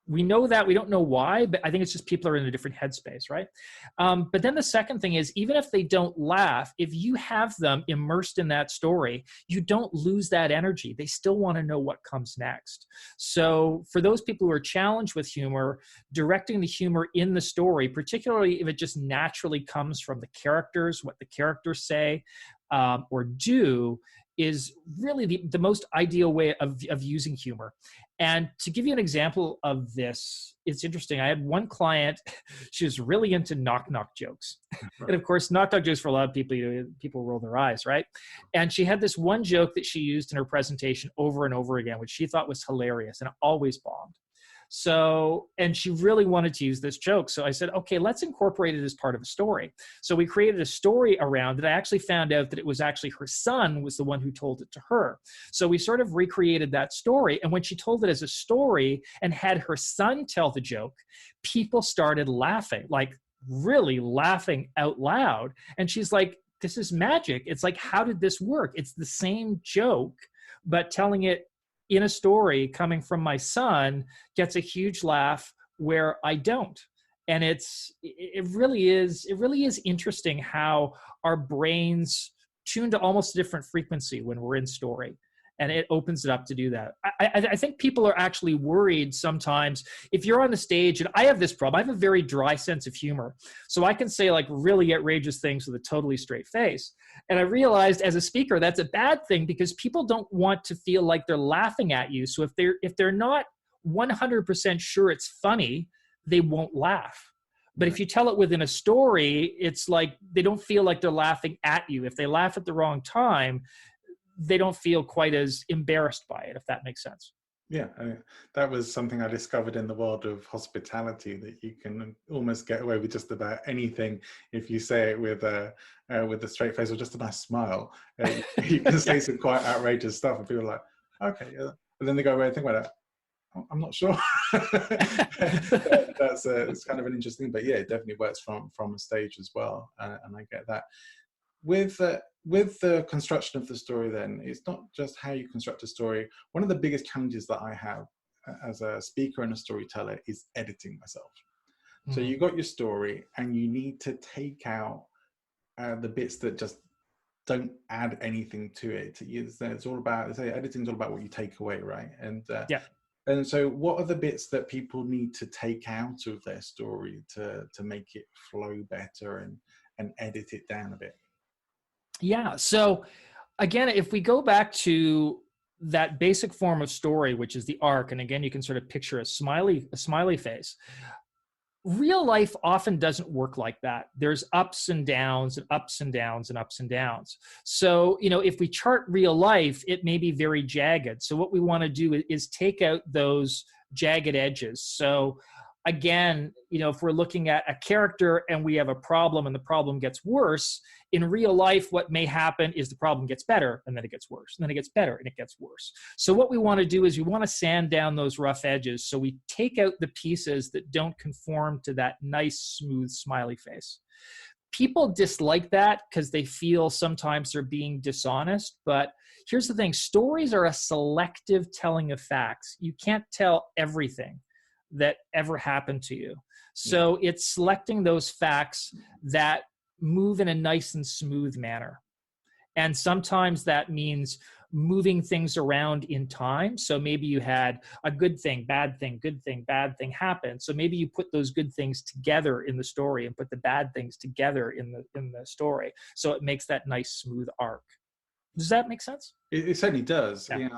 We know that. We don't know why, but I think it's just people are in a different headspace, right? But then the second thing is, even if they don't laugh, if you have them immersed in that story, you don't lose that energy. They still want to know what comes next. So for those people who are challenged with humor, directing the humor in the story, particularly if it just naturally comes from the characters, what the characters say or do, is really the most ideal way of using humor. And to give you an example of this, it's interesting. I had one client, she was really into knock-knock jokes. Right. And of course, knock-knock jokes for a lot of people, people roll their eyes, right? And she had this one joke that she used in her presentation over and over again, which she thought was hilarious, and it always bombed. So, and she really wanted to use this joke. So I said, okay, let's incorporate it as part of a story. So we created a story around it. I actually found out that it was actually her son was the one who told it to her. So we sort of recreated that story. And when she told it as a story and had her son tell the joke, people started laughing, like really laughing out loud. And she's like, this is magic. It's like, how did this work? It's the same joke, but telling it in a story coming from my son gets a huge laugh where I don't. And it really is interesting how our brains tune to almost a different frequency when we're in story. And it opens it up to do that. I think people are actually worried sometimes if you're on the stage, and I have this problem. I have a very dry sense of humor. So I can say like really outrageous things with a totally straight face. And I realized as a speaker, that's a bad thing, because people don't want to feel like they're laughing at you. So if they're not 100% sure it's funny, they won't laugh. But if you tell it within a story, it's like they don't feel like they're laughing at you. If they laugh at the wrong time, they don't feel quite as embarrassed by it, if that makes sense. Yeah, I mean, that was something I discovered in the world of hospitality, that you can almost get away with just about anything if you say it with a straight face or just a nice smile. You can say some quite outrageous stuff, and people are like, okay, yeah. But then they go away and think about it. I'm not sure. That's it's kind of an interesting, but yeah, it definitely works from a stage as well, and I get that. With the construction of the story, then it's not just how you construct a story. One of the biggest challenges that I have as a speaker and a storyteller is editing myself. So you got your story, and you need to take out the bits that just don't add anything to it. It's all about, say, editing's all about what you take away, right? And so what are the bits that people need to take out of their story to make it flow better and edit it down a bit? Yeah. So again, if we go back to that basic form of story, which is the arc, and again, you can sort of picture a smiley face. Real life often doesn't work like that. There's ups and downs and ups and downs and ups and downs. So, if we chart real life, it may be very jagged. So what we want to do is take out those jagged edges. So again, if we're looking at a character and we have a problem and the problem gets worse, in real life, what may happen is the problem gets better and then it gets worse, and then it gets better and it gets worse. So what we want to do is we want to sand down those rough edges. So we take out the pieces that don't conform to that nice, smooth, smiley face. People dislike that because they feel sometimes they're being dishonest. But here's the thing. Stories are a selective telling of facts. You can't tell everything that ever happened to you. So it's selecting those facts that move in a nice and smooth manner. And sometimes that means moving things around in time. So maybe you had a good thing, bad thing, bad thing happen. So maybe you put those good things together in the story and put the bad things together in the story. So it makes that nice, smooth arc. Does that make sense? It certainly does. Yeah.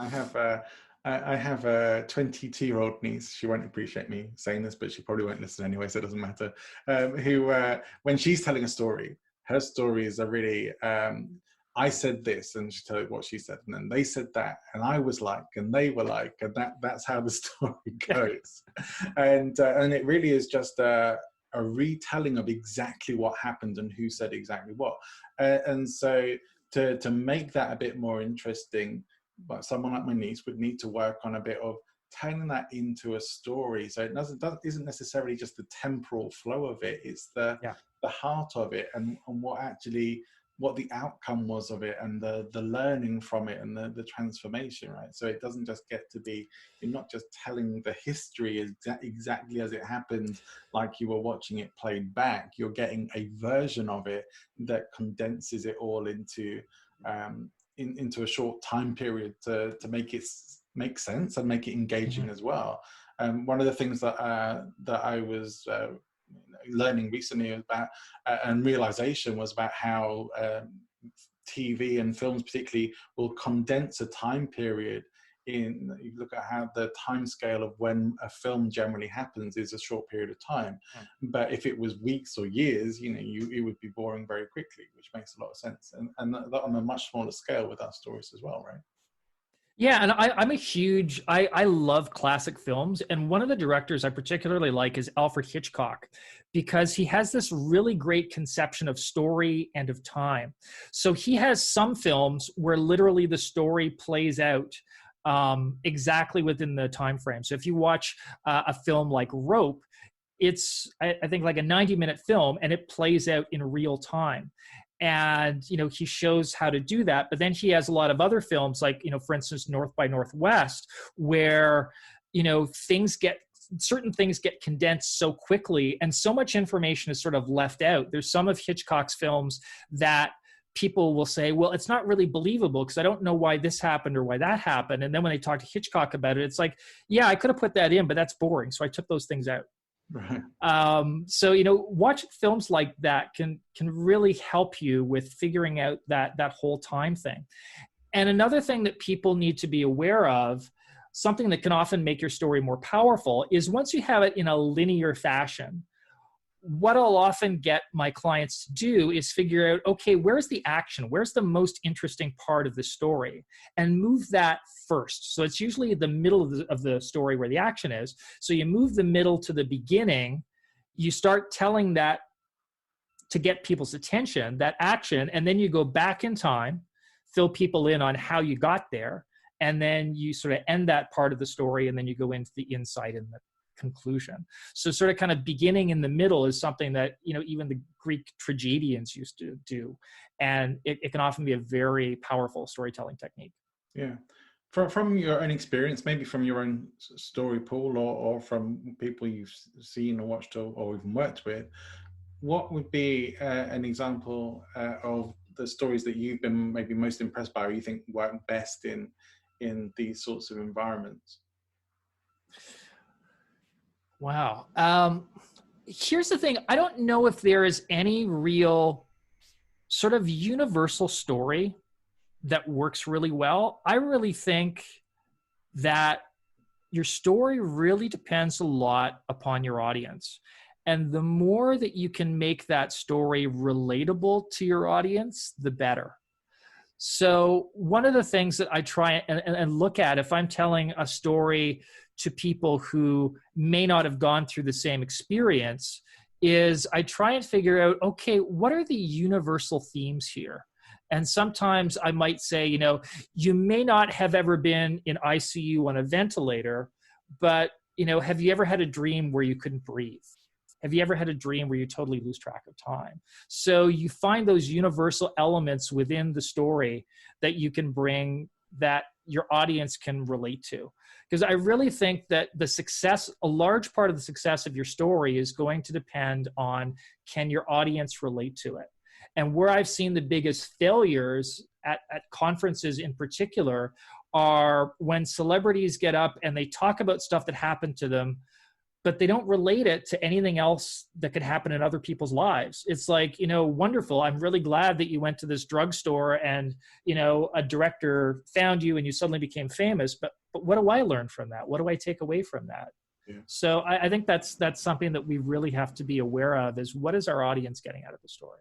I have a 22-year-old niece. She won't appreciate me saying this, but she probably won't listen anyway, so it doesn't matter. Who, when she's telling a story, her stories are really, I said this, and she tells you what she said, and then they said that, and I was like, and they were like, and that's how the story goes. And it really is just a retelling of exactly what happened and who said exactly what. And so to make that a bit more interesting, but someone like my niece would need to work on a bit of turning that into a story. So it isn't necessarily just the temporal flow of it, it's the heart of it, and what the outcome was of it, and the learning from it, and the transformation, right? So it doesn't just get to be, you're not just telling the history exactly as it happened, like you were watching it played back. You're getting a version of it that condenses it all into a short time period to make it make sense and make it engaging as well. One of the things that I was learning recently about and realization was about how TV and films particularly will condense a time period. You look at how the time scale of when a film generally happens is a short period of time, but if it was weeks or years, it would be boring very quickly, which makes a lot of sense, and that on a much smaller scale with our stories as well, right? Yeah, and I love classic films, and one of the directors I particularly like is Alfred Hitchcock, because he has this really great conception of story and of time. So he has some films where literally the story plays out exactly within the time frame. So if you watch a film like Rope, it's I think like a 90-minute film, and it plays out in real time. And he shows how to do that. But then he has a lot of other films, like for instance, North by Northwest, where certain things get condensed so quickly, and so much information is sort of left out. There's some of Hitchcock's films that people will say, well, it's not really believable because I don't know why this happened or why that happened. And then when they talk to Hitchcock about it, it's like, yeah, I could have put that in, but that's boring, so I took those things out. Right. So watching films like that can really help you with figuring out that whole time thing. And another thing that people need to be aware of, something that can often make your story more powerful, is once you have it in a linear fashion, what I'll often get my clients to do is figure out, okay, where's the action? Where's the most interesting part of the story? And move that first. So it's usually the middle of the story where the action is. So you move the middle to the beginning, you start telling that to get people's attention, that action, and then you go back in time, fill people in on how you got there, and then you sort of end that part of the story, and then you go into the insight and the conclusion. So sort of kind of beginning in the middle is something that, even the Greek tragedians used to do. And it can often be a very powerful storytelling technique. Yeah. From your own experience, maybe from your own story pool, or from people you've seen or watched or even worked with, what would be an example of the stories that you've been maybe most impressed by, or you think work best in these sorts of environments? Wow. Here's the thing. I don't know if there is any real sort of universal story that works really well. I really think that your story really depends a lot upon your audience. And the more that you can make that story relatable to your audience, the better. So one of the things that I try and look at, if I'm telling a story to people who may not have gone through the same experience, is I try and figure out, okay, what are the universal themes here? And sometimes I might say, you may not have ever been in ICU on a ventilator, but, have you ever had a dream where you couldn't breathe? Have you ever had a dream where you totally lose track of time? So you find those universal elements within the story that you can bring that your audience can relate to. Because I really think that a large part of the success of your story is going to depend on, can your audience relate to it? And where I've seen the biggest failures at conferences in particular are when celebrities get up and they talk about stuff that happened to them, but they don't relate it to anything else that could happen in other people's lives. It's like, wonderful. I'm really glad that you went to this drugstore and, a director found you and you suddenly became famous. But what do I learn from that? What do I take away from that? Yeah. So I think that's something that we really have to be aware of, is what is our audience getting out of the story?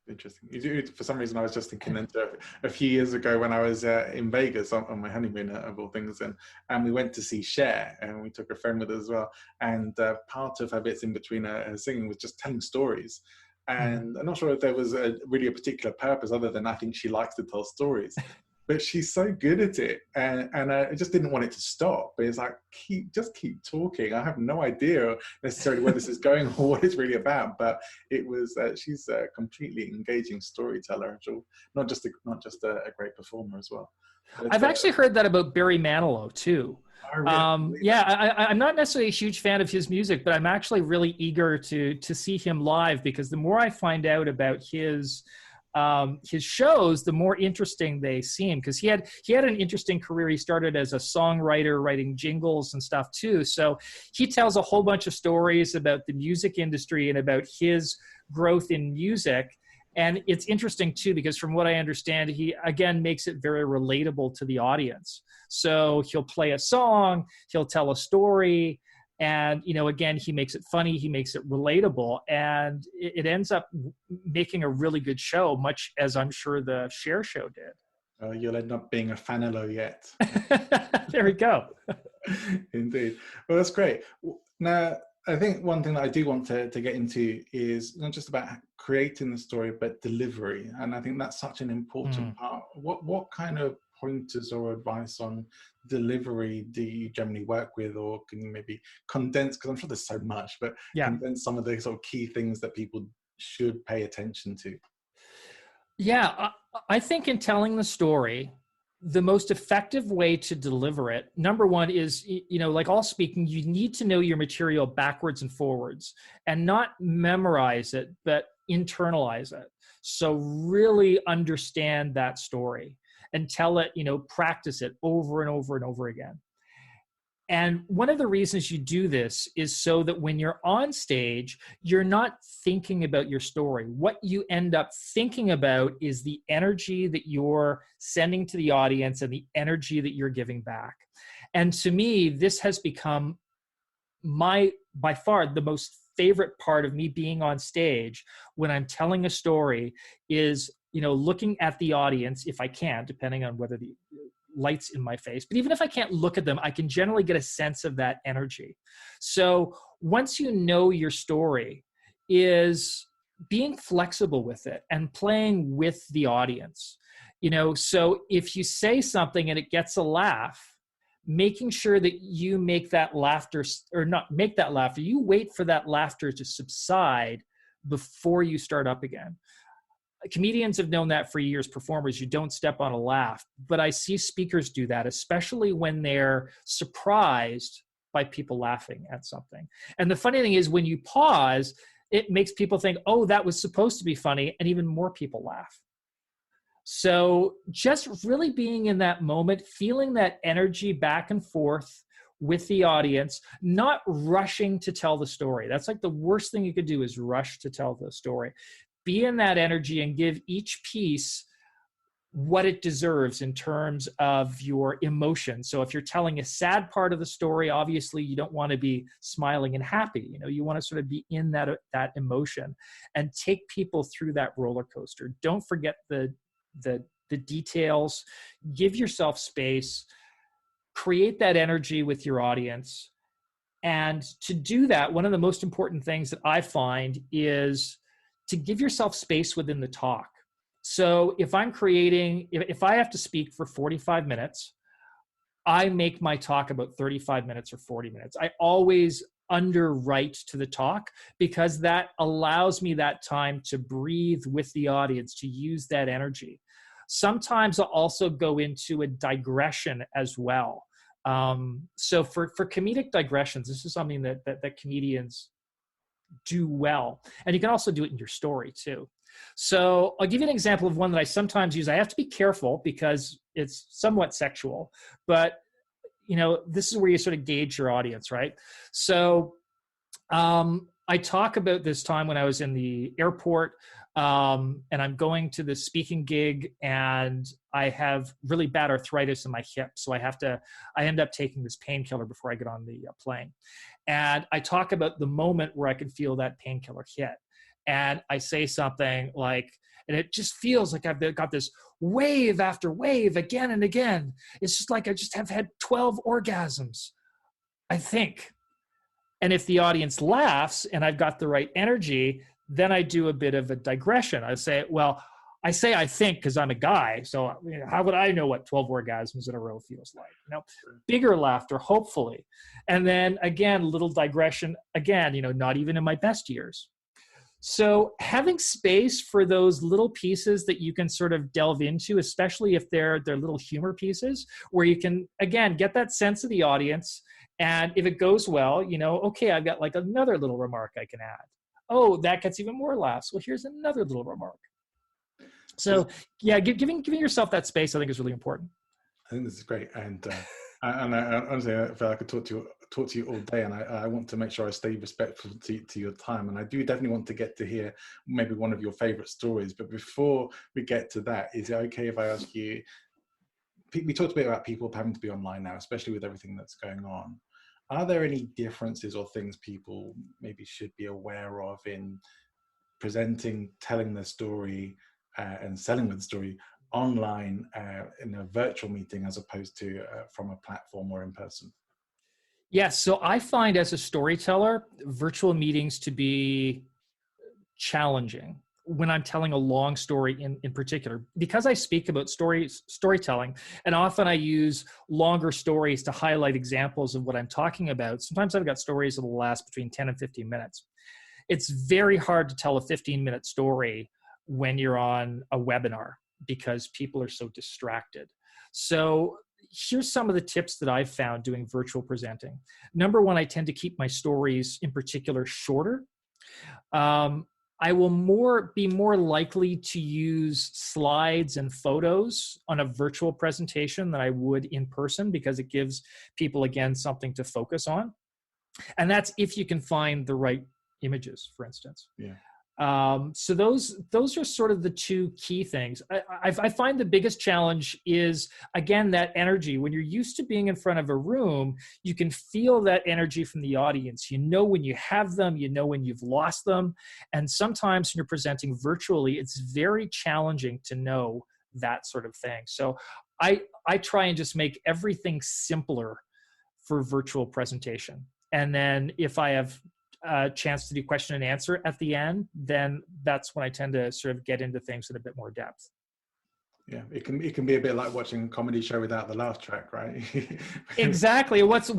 Interesting. For some reason, I was just thinking into a few years ago when I was in Vegas on my honeymoon, of all things, and we went to see Cher, and we took a friend with us as well. And part of her bits in between her singing was just telling stories. And I'm not sure if there was really a particular purpose other than I think she likes to tell stories. But she's so good at it, and I just didn't want it to stop. But it's like, just keep talking. I have no idea necessarily where this is going or what it's really about. But it was she's a completely engaging storyteller, not just a great performer as well. But, I've actually heard that about Barry Manilow too. I'm not necessarily a huge fan of his music, but I'm actually really eager to see him live, because the more I find out about his shows, the more interesting they seem, because he had an interesting career. He started as a songwriter, writing jingles and stuff too. So he tells a whole bunch of stories about the music industry and about his growth in music. And it's interesting too, because from what I understand, he again makes it very relatable to the audience. So he'll play a song, he'll tell a story, and, again, he makes it funny, he makes it relatable, and it ends up making a really good show, much as I'm sure the Cher show did. You'll end up being a fanalo yet. There we go. Indeed. Well, that's great. Now, I think one thing that I do want to get into is not just about creating the story, but delivery. And I think that's such an important part. What kind of pointers or advice on delivery do you generally work with, or can you maybe condense, because I'm sure there's so much, but condense some of the sort of key things that people should pay attention to? Yeah, I think in telling the story, the most effective way to deliver it, number one, is, like all speaking, you need to know your material backwards and forwards, and not memorize it, but internalize it. So really understand that story and tell it, practice it over and over and over again. And one of the reasons you do this is so that when you're on stage, you're not thinking about your story. What you end up thinking about is the energy that you're sending to the audience and the energy that you're giving back. And to me, this has become by far the most favorite part of me being on stage when I'm telling a story, is looking at the audience, if I can, depending on whether the light's in my face. But even if I can't look at them, I can generally get a sense of that energy. So once you know your story, is being flexible with it and playing with the audience. So if you say something and it gets a laugh, making sure that you make that laughter, or not make that laughter, you wait for that laughter to subside before you start up again. Comedians have known that for years. Performers, you don't step on a laugh. But I see speakers do that, especially when they're surprised by people laughing at something. And the funny thing is, when you pause, it makes people think, oh, that was supposed to be funny, and even more people laugh. So just really being in that moment, feeling that energy back and forth with the audience, not rushing to tell the story. That's like the worst thing you could do, is rush to tell the story. Be in that energy and give each piece what it deserves in terms of your emotion. So if you're telling a sad part of the story, obviously you don't want to be smiling and happy. You want to sort of be in that emotion and take people through that roller coaster. Don't forget the details. Give yourself space. Create that energy with your audience. And to do that, one of the most important things that I find is to give yourself space within the talk. So if I have to speak for 45 minutes, I make my talk about 35 minutes or 40 minutes. I always underwrite to the talk, because that allows me that time to breathe with the audience, to use that energy. Sometimes I'll also go into a digression as well. So for comedic digressions, this is something that comedians do well. And you can also do it in your story too. So I'll give you an example of one that I sometimes use. I have to be careful because it's somewhat sexual, but this is where you sort of gauge your audience, right? So I talk about this time when I was in the airport, and I'm going to the speaking gig, and I have really bad arthritis in my hip. So I end up taking this painkiller before I get on the plane. And I talk about the moment where I can feel that painkiller hit. And I say something like, and it just feels like I've got this wave after wave again and again. It's just like I just have had 12 orgasms, I think. And if the audience laughs and I've got the right energy, then I do a bit of a digression. I say, I think because I'm a guy. So how would I know what 12 orgasms in a row feels like? Bigger laughter, hopefully. And then again, little digression, again, not even in my best years. So having space for those little pieces that you can sort of delve into, especially if they're little humor pieces, where you can, again, get that sense of the audience. And if it goes well, okay, I've got like another little remark I can add. Oh, that gets even more laughs. Well, here's another little remark. So yeah, giving yourself that space, I think, is really important. I think this is great. And I honestly, I feel like I could talk to you all day, and I want to make sure I stay respectful to your time. And I do definitely want to get to hear maybe one of your favorite stories. But before we get to that, is it okay if I ask you, we talked a bit about people having to be online now, especially with everything that's going on. Are there any differences or things people maybe should be aware of in presenting, telling their story, and selling the story online in a virtual meeting as opposed to from a platform or in person? Yes. So I find as a storyteller, virtual meetings to be challenging when I'm telling a long story in particular, because I speak about storytelling, and often I use longer stories to highlight examples of what I'm talking about. Sometimes I've got stories that will last between 10 and 15 minutes. It's very hard to tell a 15-minute story when you're on a webinar because people are so distracted. So here's some of the tips that I've found doing virtual presenting. Number one, I tend to keep my stories in particular shorter. I will be more likely to use slides and photos on a virtual presentation than I would in person, because it gives people, again, something to focus on. And that's if you can find the right images, for instance. Yeah. So those are sort of the two key things. I find the biggest challenge is, again, that energy. When you're used to being in front of a room, you can feel that energy from the audience. You know when you have them, you know when you've lost them. And sometimes when you're presenting virtually, it's very challenging to know that sort of thing. So I try and just make everything simpler for virtual presentation. And then if I have a chance to do question and answer at the end, then that's when I tend to sort of get into things in a bit more depth. Yeah, it can be a bit like watching a comedy show without the laugh track, right? Exactly. What's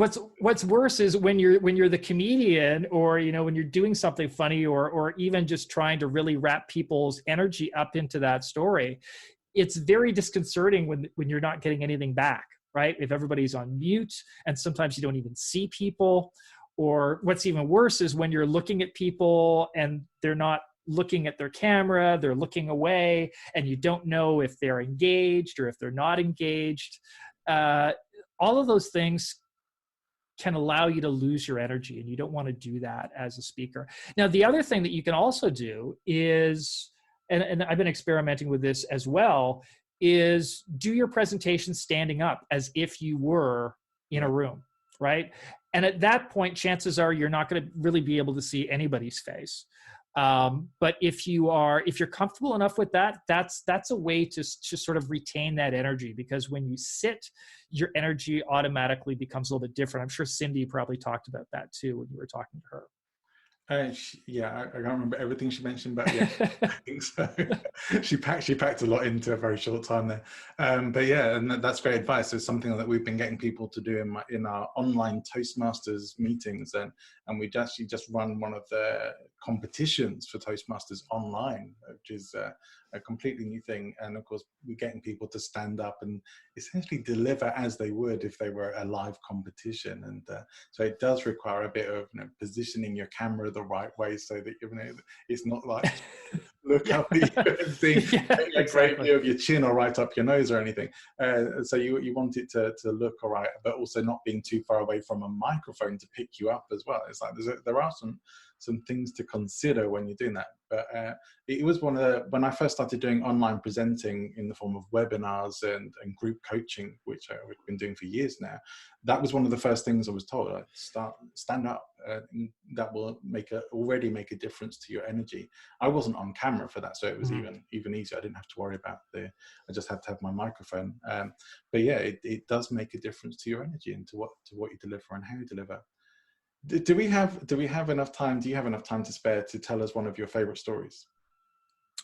worse is when you're the comedian, or when you're doing something funny, or even just trying to really wrap people's energy up into that story. It's very disconcerting when you're not getting anything back, right? If everybody's on mute, and sometimes you don't even see people. Or what's even worse is when you're looking at people and they're not looking at their camera, they're looking away, and you don't know if they're engaged or if they're not engaged. All of those things can allow you to lose your energy, and you don't want to do that as a speaker. Now, the other thing that you can also do is, and I've been experimenting with this as well, is do your presentation standing up as if you were in a room, right? And at that point, chances are you're not going to really be able to see anybody's face. But if you're comfortable enough with that, that's a way to sort of retain that energy, because when you sit, your energy automatically becomes a little bit different. I'm sure Cindy probably talked about that too when you were talking to her. Yeah, I can't remember everything she mentioned, but yeah, I think so. she packed a lot into a very short time there. But yeah, and that's great advice. It's something that we've been getting people to do in our online Toastmasters meetings, and we actually just run one of the competitions for Toastmasters online, which is a completely new thing. And of course, we're getting people to stand up and essentially deliver as they would if they were a live competition. And so it does require a bit of positioning your camera the right way, so that it's not like look up at you and see a great view of your chin or right up your nose or anything. So you want it to look all right, but also not being too far away from a microphone to pick you up as well. It's like there are some things to consider when you're doing that. But it was when I first started doing online presenting in the form of webinars and group coaching, which I've been doing for years now. That was one of the first things I was told: stand up. That will already make a difference to your energy. I wasn't on camera for that, so it was even easier. I didn't have to worry about I just had to have my microphone. But yeah, it does make a difference to your energy and to what you deliver and how you deliver. Do we have enough time? Do you have enough time to spare to tell us one of your favorite stories?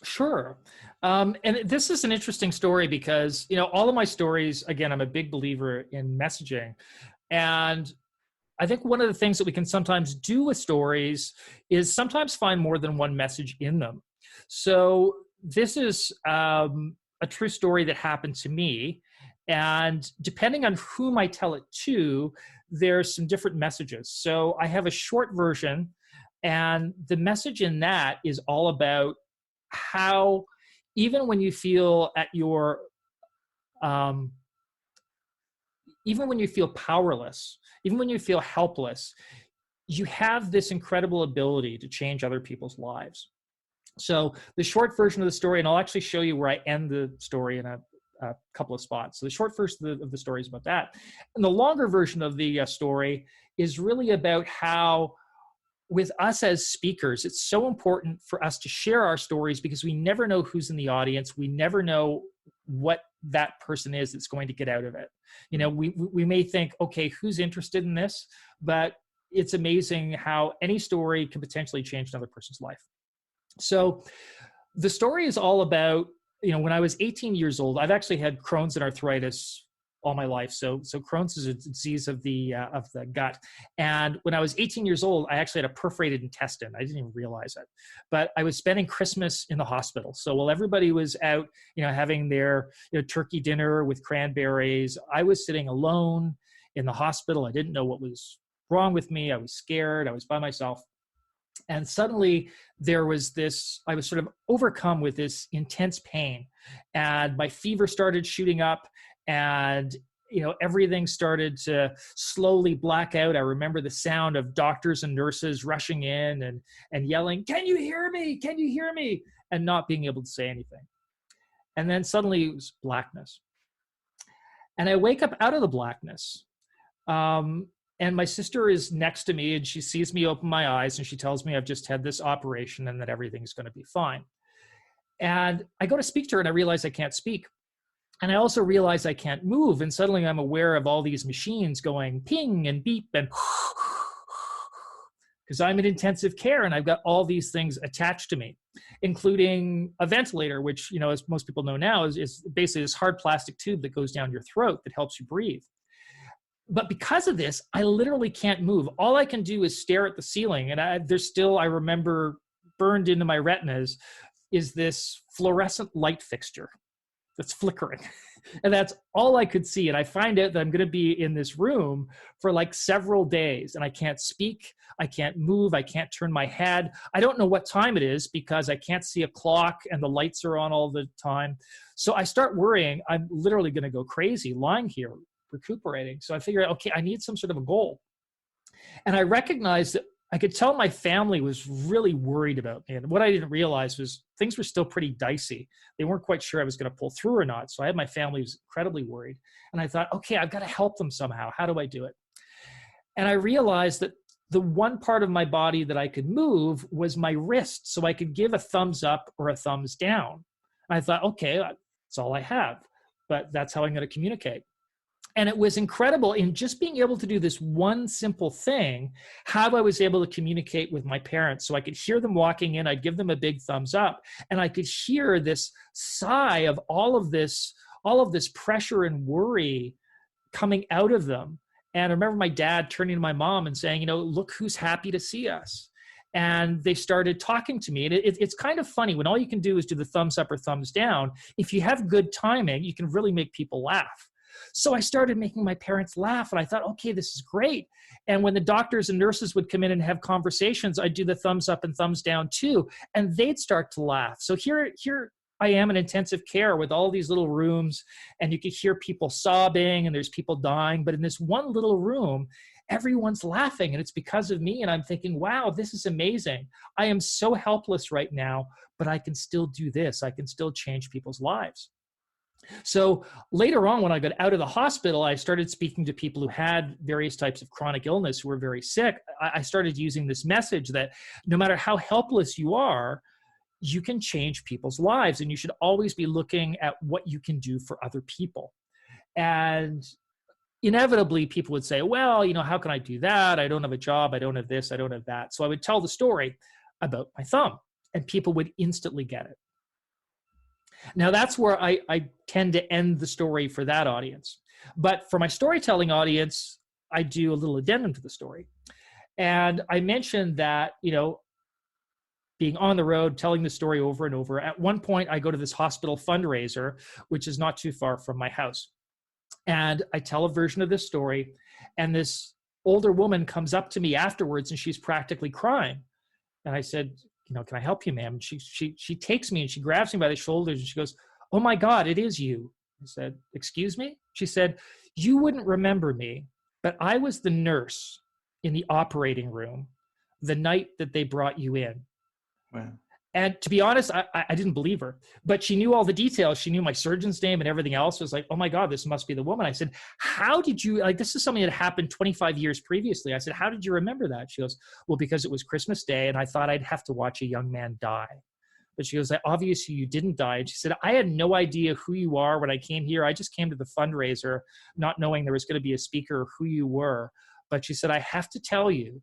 Sure. And this is an interesting story because, all of my stories, again, I'm a big believer in messaging. And I think one of the things that we can sometimes do with stories is sometimes find more than one message in them. So this is a true story that happened to me. And depending on whom I tell it to, there's some different messages. So I have a short version, and the message in that is all about how even when you feel at your even when you feel powerless, even when you feel helpless, you have this incredible ability to change other people's lives. So the short version of the story, and I'll actually show you where I end the story in a couple of spots. So the short version of the story is about that. And the longer version of the story is really about how, with us as speakers, it's so important for us to share our stories, because we never know who's in the audience. We never know what that person is that's going to get out of it. We may think, okay, who's interested in this? But it's amazing how any story can potentially change another person's life. So the story is all about, when I was 18 years old, I've actually had Crohn's and arthritis all my life. So Crohn's is a disease of the gut. And when I was 18 years old, I actually had a perforated intestine. I didn't even realize it, but I was spending Christmas in the hospital. So while everybody was out, having their turkey dinner with cranberries, I was sitting alone in the hospital. I didn't know what was wrong with me. I was scared. I was by myself. And suddenly I was sort of overcome with this intense pain, and my fever started shooting up, and everything started to slowly black out. I remember the sound of doctors and nurses rushing in and yelling, "Can you hear me? Can you hear me?" and not being able to say anything. And then suddenly it was blackness. And I wake up out of the blackness. And my sister is next to me, and she sees me open my eyes, and she tells me I've just had this operation and that everything's going to be fine. And I go to speak to her, and I realize I can't speak. And I also realize I can't move. And suddenly I'm aware of all these machines going ping and beep and because I'm in intensive care and I've got all these things attached to me. including a ventilator, which, as most people know now, is basically this hard plastic tube that goes down your throat that helps you breathe. But because of this, I literally can't move. All I can do is stare at the ceiling. And I remember burned into my retinas is this fluorescent light fixture that's flickering. And that's all I could see. And I find out that I'm going to be in this room for like several days, and I can't speak, I can't move, I can't turn my head. I don't know what time it is because I can't see a clock and the lights are on all the time. So I start worrying I'm literally going to go crazy lying here recuperating. So I figured, okay, I need some sort of a goal. And I recognized that I could tell my family was really worried about me. And what I didn't realize was things were still pretty dicey. They weren't quite sure I was going to pull through or not. So I had my family was incredibly worried. And I thought, okay, I've got to help them somehow. How do I do it? And I realized that the one part of my body that I could move was my wrist. So I could give a thumbs up or a thumbs down. And I thought, okay, that's all I have. But that's how I'm going to communicate. And it was incredible in just being able to do this one simple thing, how I was able to communicate with my parents. So I could hear them walking in, I'd give them a big thumbs up, and I could hear this sigh of all of this pressure and worry coming out of them. And I remember my dad turning to my mom and saying, look who's happy to see us. And they started talking to me. And it's kind of funny when all you can do is do the thumbs up or thumbs down. If you have good timing, you can really make people laugh. So I started making my parents laugh, and I thought, okay, this is great. And when the doctors and nurses would come in and have conversations, I'd do the thumbs up and thumbs down too, and they'd start to laugh. So here I am in intensive care with all these little rooms, and you could hear people sobbing and there's people dying. But in this one little room, everyone's laughing, and it's because of me. And I'm thinking, wow, this is amazing. I am so helpless right now, but I can still do this. I can still change people's lives. So later on, when I got out of the hospital, I started speaking to people who had various types of chronic illness who were very sick. I started using this message that no matter how helpless you are, you can change people's lives, and you should always be looking at what you can do for other people. And inevitably, people would say, well, how can I do that? I don't have a job. I don't have this. I don't have that. So I would tell the story about my thumb, and people would instantly get it. Now, that's where I tend to end the story for that audience. But for my storytelling audience, I do a little addendum to the story. And I mentioned that, being on the road, telling the story over and over. At one point, I go to this hospital fundraiser, which is not too far from my house. And I tell a version of this story. And this older woman comes up to me afterwards, and she's practically crying. And I said, can I help you, ma'am? And she takes me and she grabs me by the shoulders and she goes, oh my God, it is you. I said, excuse me? She said, you wouldn't remember me, but I was the nurse in the operating room the night that they brought you in. Wow. And to be honest, I didn't believe her, but she knew all the details. She knew my surgeon's name and everything else. It was like, oh my God, this must be the woman. I said, how did you, this is something that happened 25 years previously. I said, how did you remember that? She goes, well, because it was Christmas Day and I thought I'd have to watch a young man die. But she goes, obviously you didn't die. And she said, I had no idea who you are when I came here. I just came to the fundraiser, not knowing there was going to be a speaker or who you were. But she said, I have to tell you,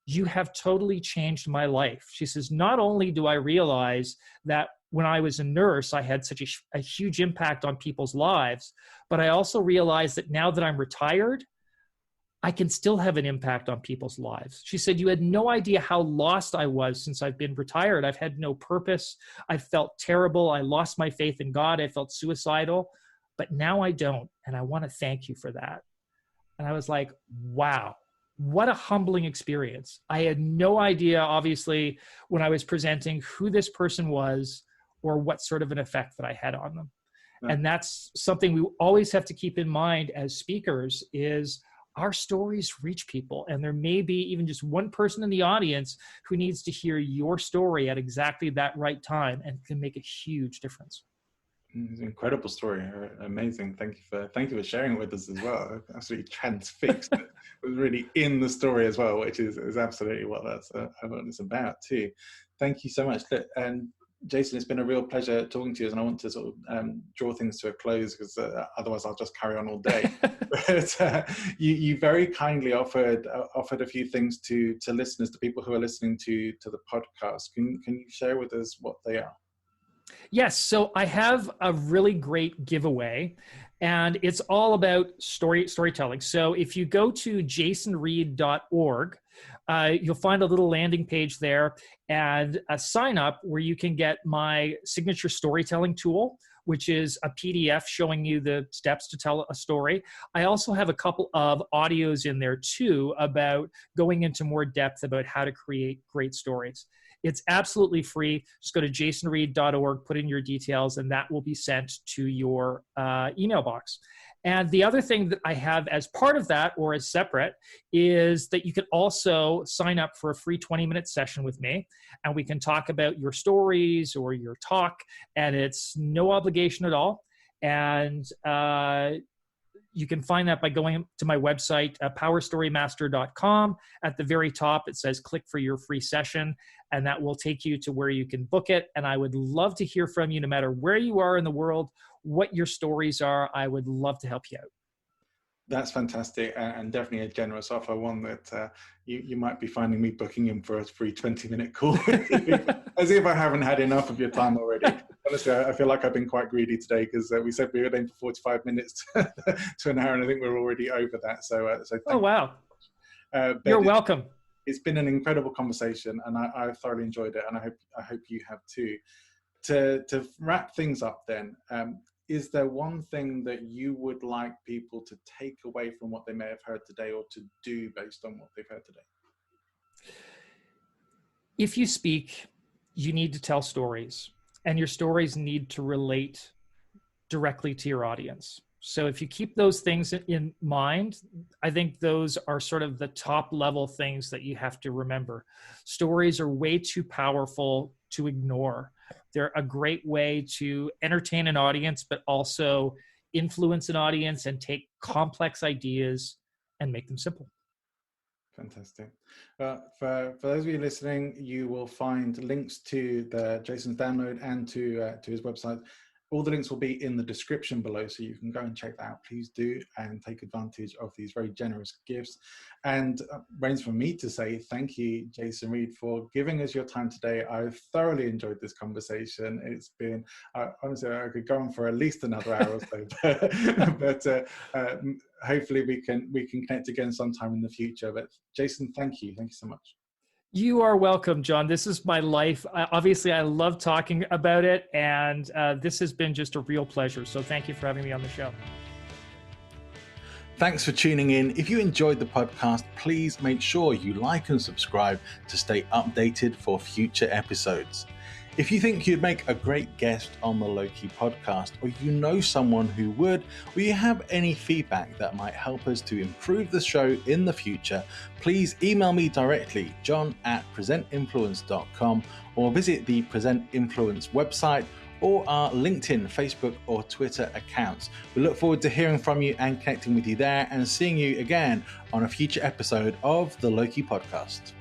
you have totally changed my life. She says, not only do I realize that when I was a nurse, I had such a huge impact on people's lives, but I also realize that now that I'm retired, I can still have an impact on people's lives. She said, you had no idea how lost I was since I've been retired. I've had no purpose. I felt terrible. I lost my faith in God. I felt suicidal, but now I don't. And I want to thank you for that. And I was like, wow. What a humbling experience. I had no idea, obviously, when I was presenting who this person was or what sort of an effect that I had on them. Yeah. And that's something we always have to keep in mind as speakers is our stories reach people. And there may be even just one person in the audience who needs to hear your story at exactly that right time and can make a huge difference. It's an incredible story, amazing. Thank you for sharing it with us as well. Absolutely transfixed. It was really in the story as well, which is absolutely what it's about too. Thank you so much. And Jason, it's been a real pleasure talking to you, and I want to sort of draw things to a close, because otherwise I'll just carry on all day. But you very kindly offered a few things to listeners, to people who are listening to the podcast. Can you share with us what they are? Yes, so I have a really great giveaway, and it's all about storytelling. So if you go to jasonreid.org, you'll find a little landing page there and a sign up where you can get my signature storytelling tool, which is a PDF showing you the steps to tell a story. I also have a couple of audios in there too about going into more depth about how to create great stories. It's absolutely free. Just go to jasonreid.org, put in your details, and that will be sent to your email box. And the other thing that I have as part of that, or as separate, is that you can also sign up for a free 20-minute session with me, and we can talk about your stories or your talk, and it's no obligation at all. And you can find that by going to my website, powerstorymaster.com. At the very top, it says click for your free session, and that will take you to where you can book it. And I would love to hear from you, no matter where you are in the world, what your stories are. I would love to help you out. That's fantastic, and definitely a generous offer, one that you might be finding me booking in for a free 20-minute call, as if I haven't had enough of your time already. Honestly, I feel like I've been quite greedy today, because we said we would aim for 45 minutes to an hour, and I think we're already over that. So oh, wow. You're welcome. It's been an incredible conversation, and I've thoroughly enjoyed it, and I hope you have too. To wrap things up then, is there one thing that you would like people to take away from what they may have heard today, or to do based on what they've heard today? If you speak, you need to tell stories, and your stories need to relate directly to your audience. So if you keep those things in mind, I think those are sort of the top level things that you have to remember. Stories are way too powerful to ignore. They're a great way to entertain an audience, but also influence an audience and take complex ideas and make them simple. Fantastic. For those of you listening, you will find links to Jason's download and to his website. All the links will be in the description below, so you can go and check that out. Please do, and take advantage of these very generous gifts. And remains for me to say thank you, Jason Reid, for giving us your time today. I've thoroughly enjoyed this conversation. It's been, honestly, I could go on for at least another hour or so, but hopefully we can connect again sometime in the future. But Jason, thank you so much. You are welcome, John. This is my life. Obviously, I love talking about it, and this has been just a real pleasure. So thank you for having me on the show. Thanks for tuning in. If you enjoyed the podcast, please make sure you like and subscribe to stay updated for future episodes. If you think you'd make a great guest on the Loki podcast, or you know someone who would, or you have any feedback that might help us to improve the show in the future, please email me directly, john@presentinfluence.com, or visit the Present Influence website or our LinkedIn, Facebook, or Twitter accounts. We look forward to hearing from you and connecting with you there, and seeing you again on a future episode of the Loki podcast.